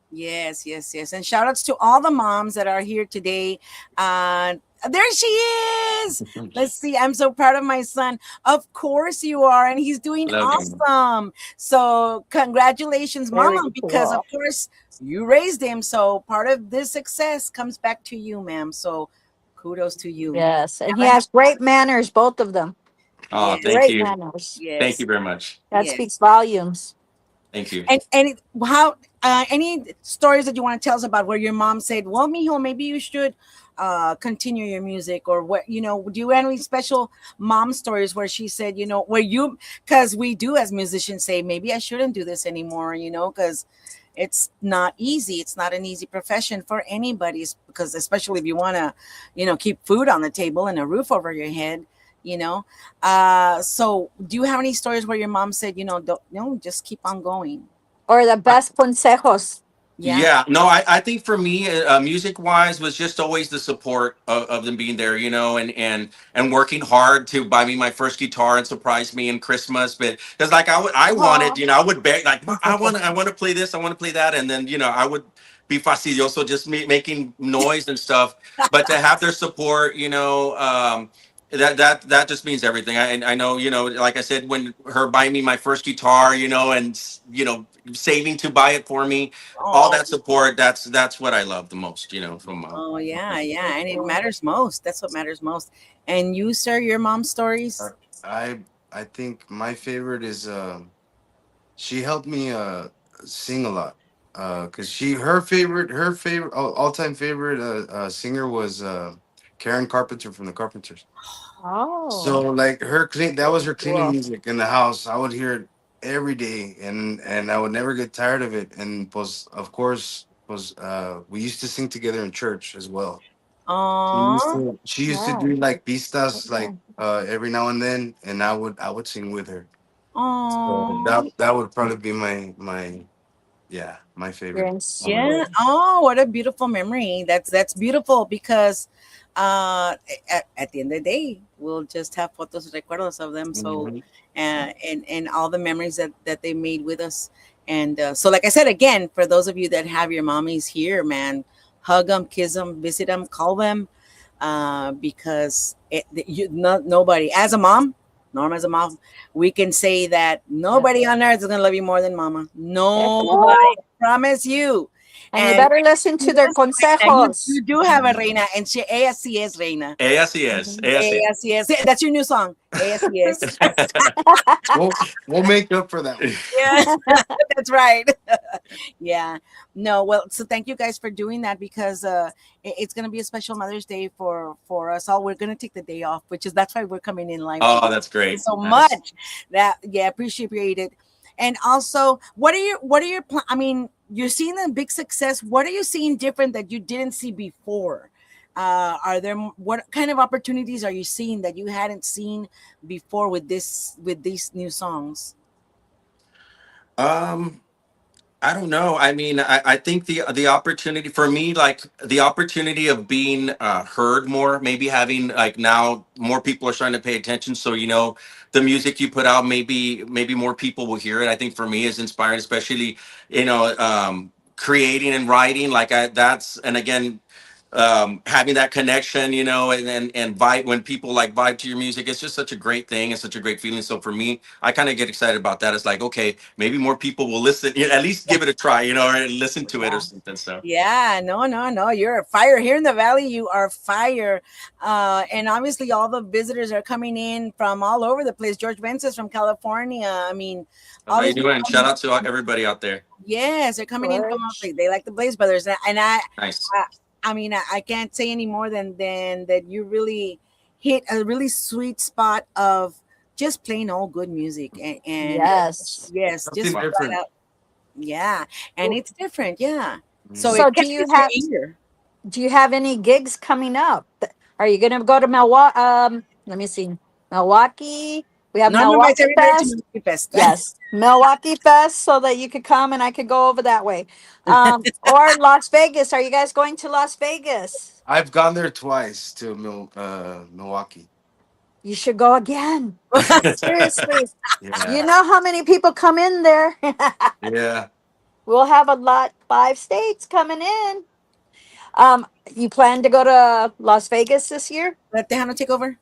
Yes, yes, yes. And shout outs to all the moms that are here today. There she is. Let's see. I'm so proud of my son. Of course you are. And he's doing Love you. awesome. So, congratulations, very mama, because of cool. course you raised him. So, part of this success comes back to you, ma'am. So, kudos to you. Yes. And he has great manners, both of them. Oh, thank Yes, Great you, manners. thank yes, you very much. That yes. speaks volumes. Thank you. And how any stories that you want to tell us about where your mom said, "Well, mijo, maybe you should continue your music," or what? Do you have any special mom stories where she said, where you, because we do as musicians say, maybe I shouldn't do this anymore, because it's not easy. It's not an easy profession for anybody, because especially if you want to, keep food on the table and a roof over your head. So do you have any stories where your mom said, don't, just keep on going? Or the best consejos. Yeah. Yeah, no, I think for me, music wise, was just always the support of them being there, and working hard to buy me my first guitar and surprise me in Christmas. But because like I wanted, Oh, I would beg like, "Ma, I want to play this, I want to play that," and then I would be fastidioso, just making noise and stuff. But to have their support, that just means everything. I know, like I said, when her buying me my first guitar, and saving to buy it for me, all Oh, that support, that's what I love the most, from mom. oh yeah, yeah. And it matters most. That's what matters most. And you, sir, your mom's Uh, stories? I I think my favorite is she helped me sing a lot. Cause her favorite all time favorite singer was Karen Carpenter from the Carpenters. So oh, like her clean that was her cleaning cool. music in the house. I would hear it every day, and I would never get tired of it. And was of course was we used to sing together in church as well. Oh, She used to Wow. do like pistas like Okay. every now and then, and I would sing with her. So oh. that would probably be my You're favorite in moment. Yeah. school. Oh, what a beautiful memory. That's beautiful because at the end of the day, we'll just have photos recuerdos of them. So Mhm. and all the memories that they made with us. And so, like I said again, for those of you that have your mommies here, man, hug them, kiss them, visit them, call them, because nobody, as a mom, Norma as a mom, we can say that Yeah. nobody on earth is gonna love you more than mama. Heck Nobody, yeah. promise you. And you better listen to their Yes, Reina, consejos. you do have a reina, and ella sí es reina. Ella sí es. Ella sí Ella sí es. That's your new song. Ella sí es. es. We'll make up for that one. Yeah, that's right. Yeah. No, well, so thank you guys for doing that, because it's going to be a special Mother's Day for us all. We're going to take the day off, which is that's why we're coming in live. Oh, that's Thank you great. so Nice. much. That, yeah, appreciate it. And also, what are your I mean, you're seeing a big success. What are you seeing different that you didn't see before? Are there what kind of opportunities are you seeing that you hadn't seen before with these new songs? Um, I don't know. I mean, I think the opportunity for me, like the opportunity of being heard more, maybe having like now more people are starting to pay attention. So the music you put out, maybe more people will hear it. I think for me is inspiring, especially creating and writing. Like that's and again having that connection, and vibe when people like vibe to your music. It's just such a great thing. It's such a great feeling. So for me, I kind of get excited about that. It's like, okay, maybe more people will listen, at least give it a try, or listen to it or something. So Yeah, no. You're a fire here in the valley. You are fire, and obviously all the visitors are coming in from all over the place. George Vences from California. I mean, how all you these people doing? Shout out to everybody out there. yes, they're coming in from all places. They like the Blaze Brothers, and Nice. I mean, I can't say any more than that. You really hit a really sweet spot of just plain old good music, and Yes. yes, just Something different. flat out, yeah, and it's different, yeah. So So it do you catches your have ear. any gigs coming up? Are you going to go to Milwaukee? Let me see. Milwaukee. We have Norma invites Milwaukee everybody to Fest. Milwaukee Fest. Yes, Milwaukee Fest, so that you could come and I could go over that way. Or Las Vegas. Are you guys going to Las Vegas? I've gone there twice to Milwaukee. You should go again. Seriously. Yeah. You know how many people come in there? Yeah. We'll have a lot, 5 states coming in. You plan to go to Las Vegas this year? Let Tejano take over.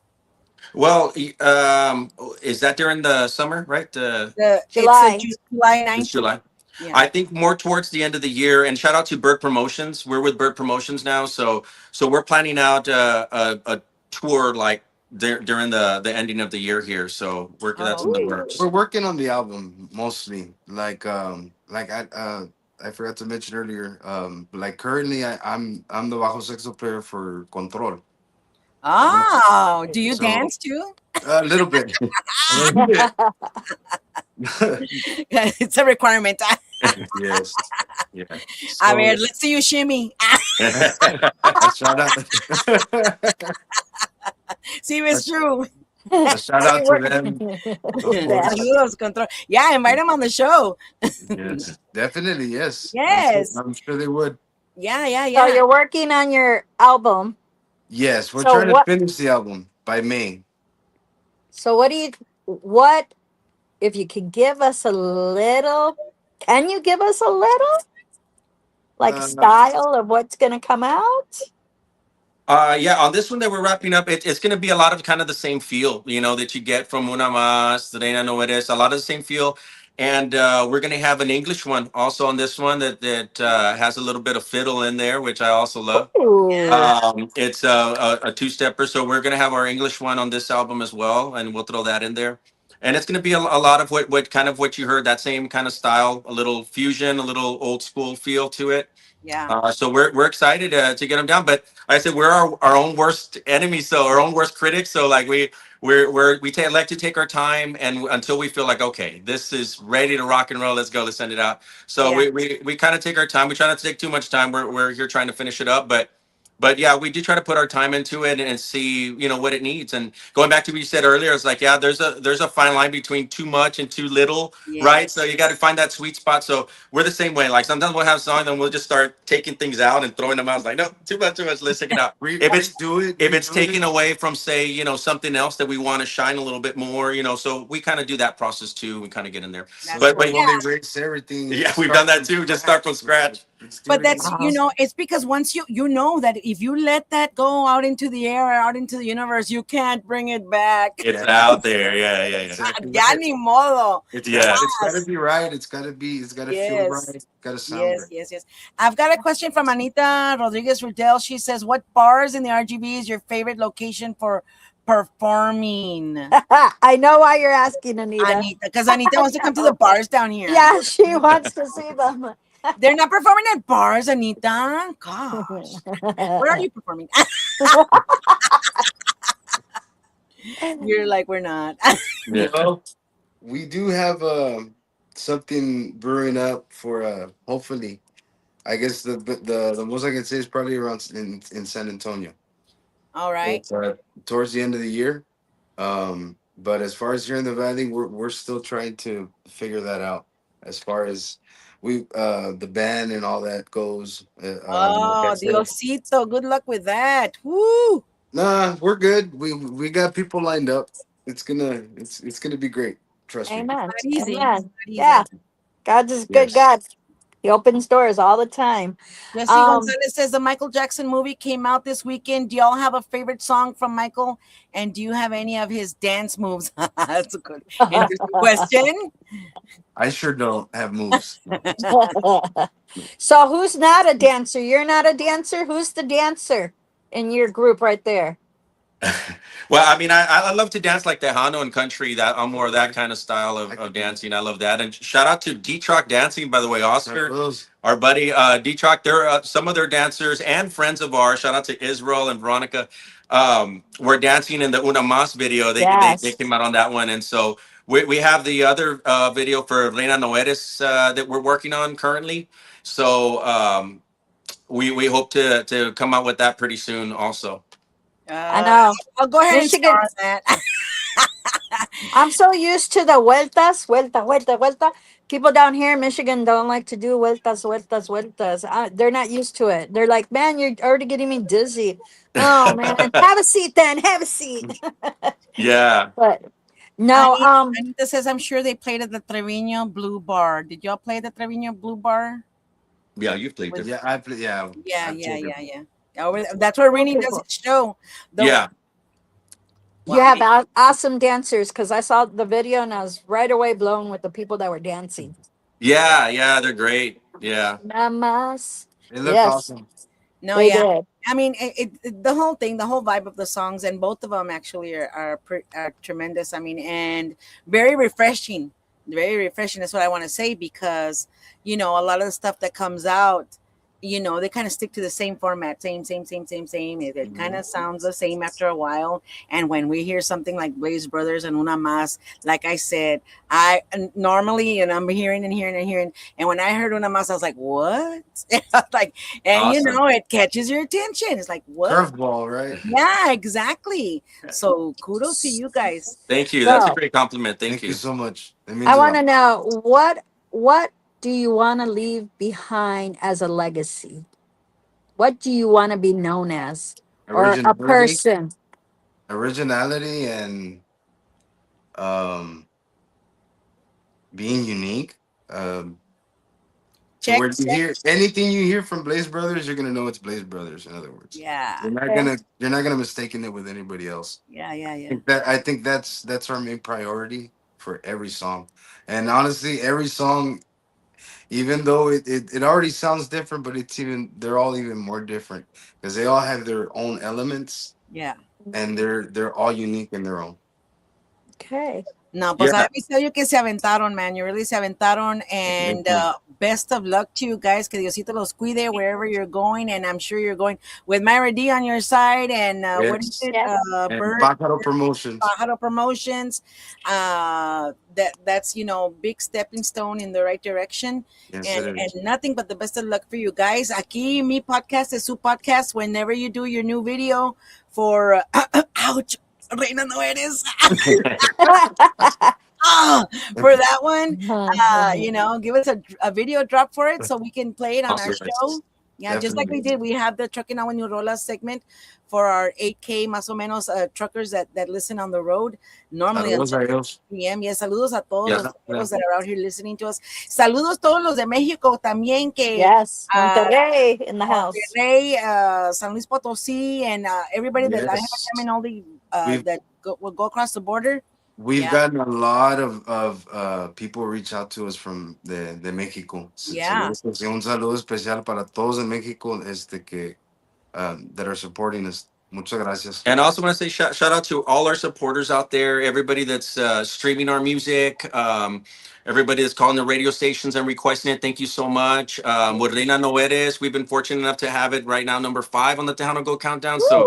Well, is that during the summer, right? July. It's July It's 9th. July. Yeah. I think more towards the end of the year. And shout out to Bird Promotions. We're with Bird Promotions now, so we're planning out a tour like during the ending of the year here. So that's in the Okay. works. We're working on the album mostly. Like I forgot to mention earlier. Like currently I'm the bajo sexto player for Control. Oh, do you So dance too? a little bit. A little bit. It's a requirement. Yes. Yeah. A ver, So let's see you shimmy. a shout out See if it's true. a shout out to them, of course. Saludos, Control. Yeah, invite them on the show. Yes. Definitely, yes. Yes. I'm sure they would. Yeah. So you're working on your album. Yes, we're So trying to what- finish the album by May. So what if you could give us a little, can you give us a little like style of what's going to come out? Yeah, on this one that we're wrapping up, it's going to be a lot of kind of the same feel, that you get from Una Más, Reina No Eres, a lot of the same feel. And we're going to have an English one also on this one that has a little bit of fiddle in there, which I also love. Ooh. It's a two-stepper, so we're going to have our English one on this album as well, and we'll throw that in there. And it's going to be a lot of what kind of what you heard, that same kind of style, a little fusion, a little old school feel to it. Yeah. So we're excited to get them down, but like I said, we're our own worst enemies, so our own worst critics. So like we like to take our time, and until we feel like, okay, this is ready to rock and roll, let's go, let's send it out. So Yeah. we kind of take our time. We try not to take too much time. We're here trying to finish it up, but yeah, we do try to put our time into it and see what it needs. And going back to what you said earlier, it's like, yeah, there's a fine line between too much and too little, right? So you got to find that sweet spot. So we're the same way. Like sometimes we'll have songs and we'll just start taking things out and throwing them out. It's like, no, too much, let's take it out. If it's taken away from, say, something else that we want to shine a little bit more, so we kind of do that process too. We kind of get in there. So But when they erase everything. yeah, we've done that too. Just start from scratch. Let's do But it that's, again. you know, it's because once you know that if you let that go out into the air, out into the universe, you can't bring it back. It's out there. Yeah, yeah, yeah. Exactly Ya right. ni modo. Yeah. It's gotta Yes. be right. It's gotta feel right. Yes. It's gotta sound Yes, right. yes, yes. I've got a question from Anita Rodriguez Rudel. She says, what bars in the RGB is your favorite location for performing? I know why you're asking, Anita. Anita, because Anita wants to come to the bars down here. Yeah, she wants to see them. They're not performing at bars, Anita. Gosh. Where are you performing? You're like, we're not. Yeah. Well, we do have something brewing up for hopefully. I guess the most I can say is probably around in San Antonio. All right. It's towards the end of the year. But as far as here in the valley, we're still trying to figure that out. As far as we the band and all that goes, like I Oh, said, Diosito. Good luck with that. Woo. nah, we're good. We got people lined up. It's gonna be great. Trust me. It's Amen. not easy. It's Amen. not Yeah, easy. God's is good. Yes. God, He opens doors all the time. Jesse Um, Gonzalez says the Michael Jackson movie came out this weekend. Do y'all have a favorite song from Michael? And do you have any of his dance moves? That's a good, interesting question. I sure don't have moves. so who's not a dancer? You're not a dancer. Who's the dancer in your group right there? Well, I mean, I love to dance like Tejano and country. That I'm more of that kind of style of dancing. I love that. And shout out to D-Trock Dancing, by the way, Oscar, our buddy D-Trock. They're some of their dancers and friends of ours. Shout out to Israel and Veronica. We're dancing in the Una Mas video. They Yes. came out on that one, and so we have the other video for Reina Noeres that we're working on currently. So we hope to come out with that pretty soon, also. I know. I'll go ahead and Michigan. start that. I'm so used to the vueltas, vuelta. People down here in Michigan don't like to do vueltas. They're not used to it. They're like, man, you're already getting me dizzy. Oh man, have a seat then. Have a seat. Yeah. But no, Anita says, I'm sure they played at the Trevino Blue Bar. Did y'all play the Trevino Blue Bar? Yeah, you've played there. Yeah, I play. Yeah. Yeah, I've yeah, taken- yeah, yeah. That's where Rini does his show. Yeah. you have awesome dancers because I saw the video and I was right away blown with the people that were dancing. Yeah, they're great. Yeah. Namas. They look Yes. awesome. No, They yeah. did. I mean, the whole thing, the whole vibe of the songs, and both of them actually are tremendous. I mean, and very refreshing. Very refreshing. That's what I want to say because, you know, a lot of the stuff that comes out, you know, they kind of stick to the same format, same. It kind of sounds the same after a while. And when we hear something like Blaze Brothers and Una Mas, like I said, I normally, and I'm hearing, and when I heard Una Mas, I was like, what? Like, and you Awesome. know, it catches your attention. It's like, what? Curveball, right? Yeah, exactly. So kudos to you guys. Thank you. That's a So, great compliment. Thank Thank you you. so much. It means I a want to lot. know what do you want to leave behind as a legacy? What do you want to be known as, or a Originality, person? originality, and um, being unique. To Check, where you hear anything you hear from Blaze Brothers, you're gonna know it's Blaze Brothers. In other words, yeah, you're not gonna mistaken it with anybody else. yeah, yeah, yeah. I think that's our main priority for every song. And honestly, every song, even though it already sounds different, but they're all even more different because they all have their own elements Yeah. and they're all unique in their own. Okay. No, pues Yeah. I tell you que se aventaron, man. You really se aventaron, and best of luck to you guys. Que Diosito los cuide wherever you're going, and I'm sure you're going with Myra D on your side, and what is it? And Bird Pájaro Promotions. Pájaro Promotions. That's, you know, big stepping stone in the right direction, Yes, it is. and nothing but the best of luck for you guys. Aquí mi podcast es su podcast. Whenever you do your new video for ouch, Reina no eres. For that one, you know, give us a video drop for it so we can play it on our Awesome. show. Yeah, just like we did, we have the Trucking Out with New Rolas segment for our 8K más o menos truckers that listen on the road. Normally Saludos a ellos. PM. Yes, saludos a todos Yeah, los truckeros that are out here listening to us. Saludos todos los de México también que Yes, Monterrey in the house. Monterrey, San Luis Potosí, and everybody that I Yes. have all the that will go across the border. We've gotten a lot of people reach out to us from de México. Yeah. Un saludo especial para todos de México que that are supporting us. Muchas gracias. And I also want to say shout out to all our supporters out there, everybody that's streaming our music, everybody that's calling the radio stations and requesting it. Thank you so much. With Reina No Eres, we've been fortunate enough to have it right now, number 5 on the Tejano Go Countdown. So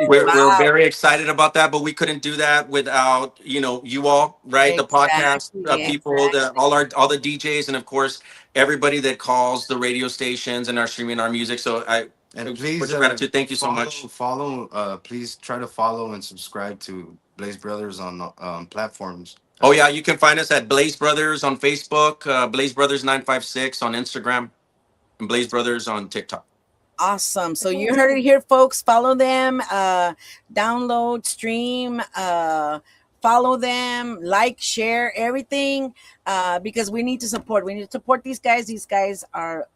we're very excited about that, but we couldn't do that without, you all, right? The podcast people, all the DJs, and of course, everybody that calls the radio stations and are streaming our music. So And please, gratitude. Thank you so much. Please try to follow and subscribe to Blaze Brothers on platforms. Oh yeah, you can find us at Blaze Brothers on Facebook, Blaze Brothers 956 on Instagram, and Blaze Brothers on TikTok. Awesome. So you heard it here, folks. Follow them, download, stream, follow them, like, share, everything, because we need to support. We need to support these guys. These guys are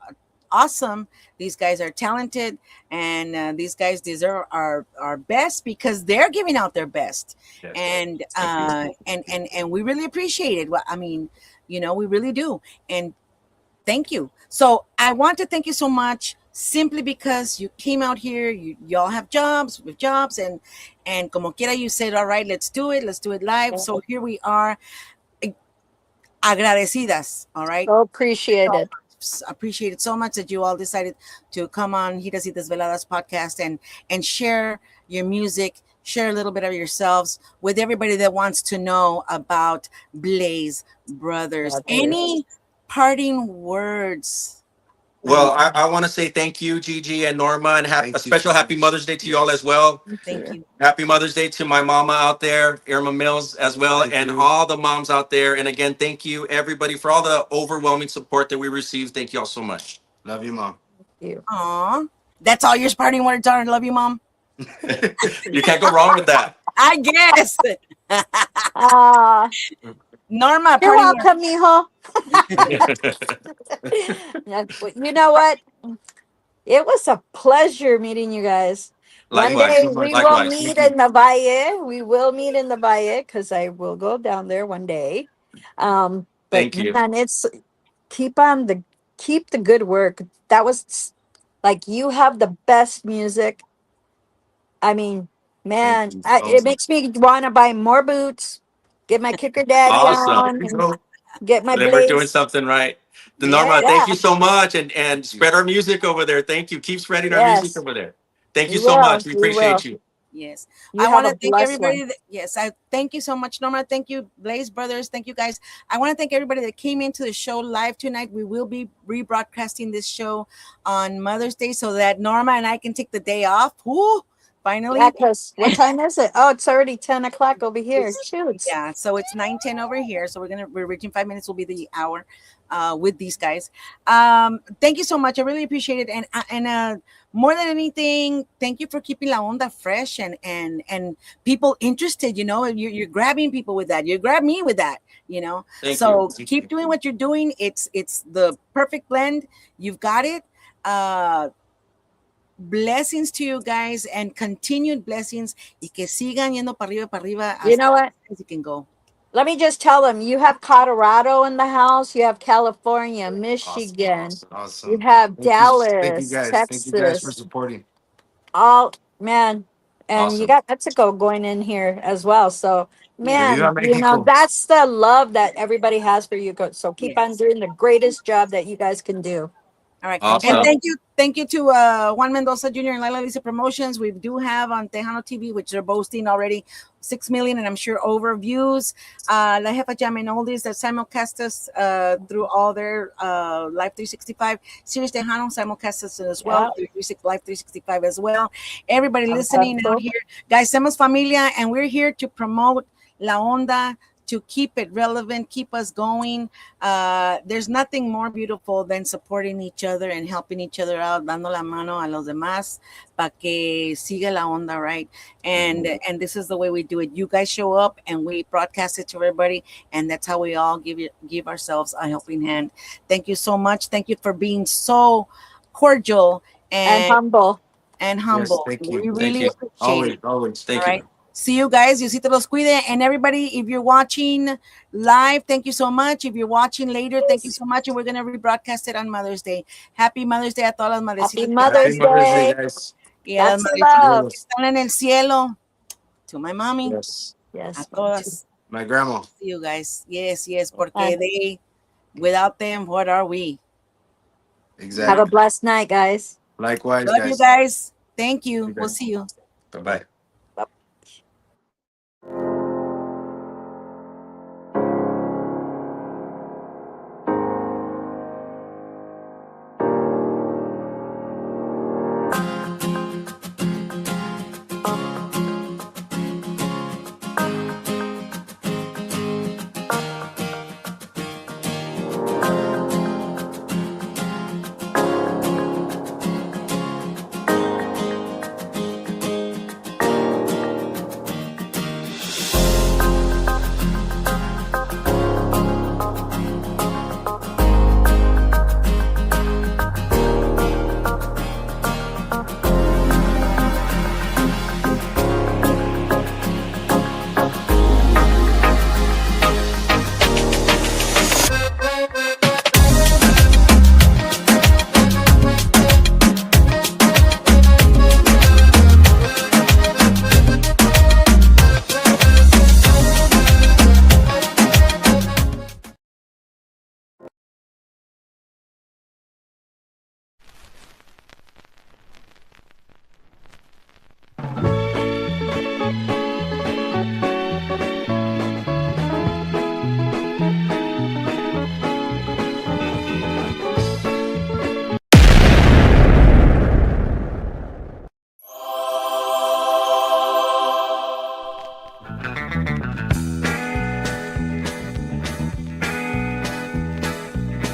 awesome. These guys are talented, and these guys deserve our best because they're giving out their best. Yes. And we really appreciate it. I mean, we really do. And thank you. So I want to thank you so much, simply because you came out here. Y'all have jobs, with jobs, and como quiera, you said, all right, let's do it live. So here we are, agradecidas. All right. So appreciated. Appreciate it so much that you all decided to come on Giras y Desveladas podcast and share your music, share a little bit of yourselves with everybody that wants to know about Blaze Brothers. Any parting words? Well, I want to say thank you, Gigi and Norma, and a special happy Mother's Day to you all as well. Thank you. Happy Mother's Day to my mama out there, Irma Mills, as well, and all the moms out there. And again, thank you, everybody, for all the overwhelming support that we received. Thank you all so much. Love you, Mom. Thank you. Aw, that's all your parting words are. Love you, Mom. You can't go wrong with that. I guess. Norma, you're welcome, mijo. You know what? It was a pleasure meeting you guys. Likewise. One day we will meet in the Valle. We will meet in the Valle because I will go down there one day. Thank you. And it's keep the good work. That was like, you have the best music. I mean, man, it makes me want to buy more boots. Get my kicker daddy on. Get my Blaze. We're doing something right. Norma, thank you so much, and spread our music over there. Thank you. Keep spreading our music over there. Thank you so much. We appreciate you. Yes. I want to thank everybody. I thank you so much, Norma. Thank you, Blaze Brothers. Thank you, guys. I want to thank everybody that came into the show live tonight. We will be rebroadcasting this show on Mother's Day so that Norma and I can take the day off. Woo! Finally. Yeah, because what time is it? Oh, it's already 10 o'clock over here. Shoot. Yeah, so it's 9:10 over here. So we're reaching 5 minutes will be the hour with these guys. Thank you so much. I really appreciate it. And more than anything, thank you for keeping La Onda fresh and people interested. You're grabbing people with that. You grab me with that. Thank so you. Keep doing what you're doing. It's the perfect blend. You've got it. Blessings to you guys and continued blessings. Y que sigan yendo para arriba. You know what? You can go. Let me just tell them, you have Colorado in the house, you have California, Michigan, Awesome. You have Dallas, thank you guys. Texas. Thank you guys for supporting. All, man, and Awesome. You got Mexico going in here as well. So, man, Mexico. that's the love that everybody has for you. So keep on doing the greatest job that you guys can do. All right. Awesome. And thank you to Juan Mendoza Jr. and Lila Lisa Promotions. We do have on Tejano TV, which they're boasting already 6 million and I'm sure over views. La Jefa Jam and Oldies that simulcast us through all their Live 365. Series Tejano simulcast us as well. Live 365 as well. Everybody listening out here. Guys, somos familia and we're here to promote La Onda to keep it relevant, keep us going. There's nothing more beautiful than supporting each other and helping each other out, dando la mano a los demás para que siga la onda, right? And this is the way we do it. You guys show up and we broadcast it to everybody, and that's how we all give ourselves a helping hand. Thank you so much. Thank you for being so cordial And and humble. humble. Yes, thank We you. really you. appreciate Always, it. always. Thank All you. right. See you guys. Diosito los cuide. And everybody, if you're watching live, thank you so much. If you're watching later, thank you so much. And we're going to rebroadcast it on Mother's Day. Happy Mother's Day a todas las Happy madrecitas. Mother's Happy Mother's Day, Day. guys. Y a las That's madrecitas love. que están en el cielo. To my mommy. Yes. A Yes. todas. My grandma. See you guys. Yes, yes. Porque Bye. they, without them, what are we? Have a Exactly. blessed night, guys. Likewise, Love you guys. guys. Thank you. You We'll guys. see you. Bye-bye.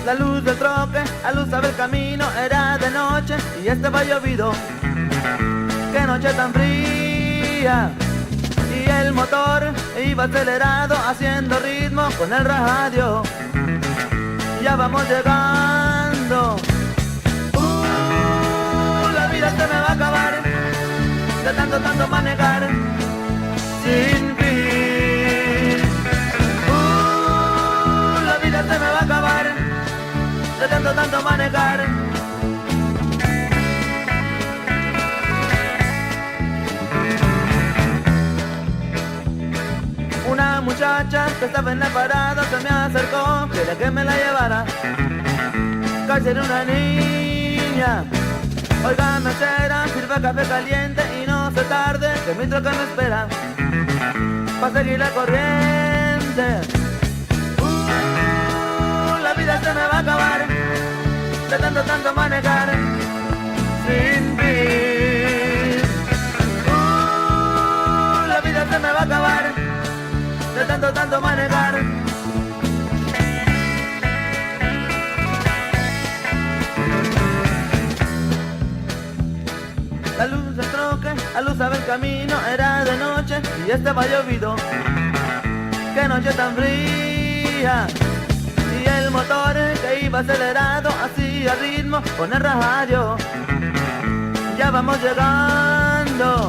La luz del troque aluzaba el camino, era de noche y estaba llovido. Qué noche tan fría. Y el motor iba acelerado, haciendo ritmo con el radio. Ya vamos llegando. La vida se me va a acabar de tanto manejar sin fin. La vida se me va a acabar de tanto manejar. Una muchacha que estaba en la parada se me acercó, quería que me la llevara. Casi era una niña. Oiga, mesera, sirva café caliente y no se tarde, que mi troca me espera para seguir la corriente. La vida se me va a acabar de tanto manejar sin fin. La vida se me va a acabar de tanto manejar. La luz del troque aluzaba el camino, era de noche y estaba llovido. Qué noche tan fría. Y el motor que iba acelerado hacía ritmo con el radio. Ya vamos llegando.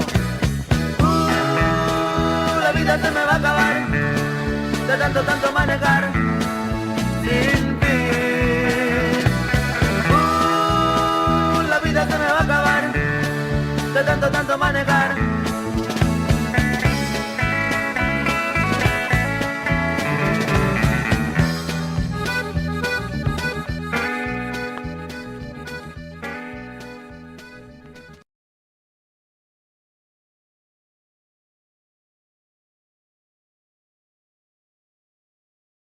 La vida se me va a acabar de tanto manejar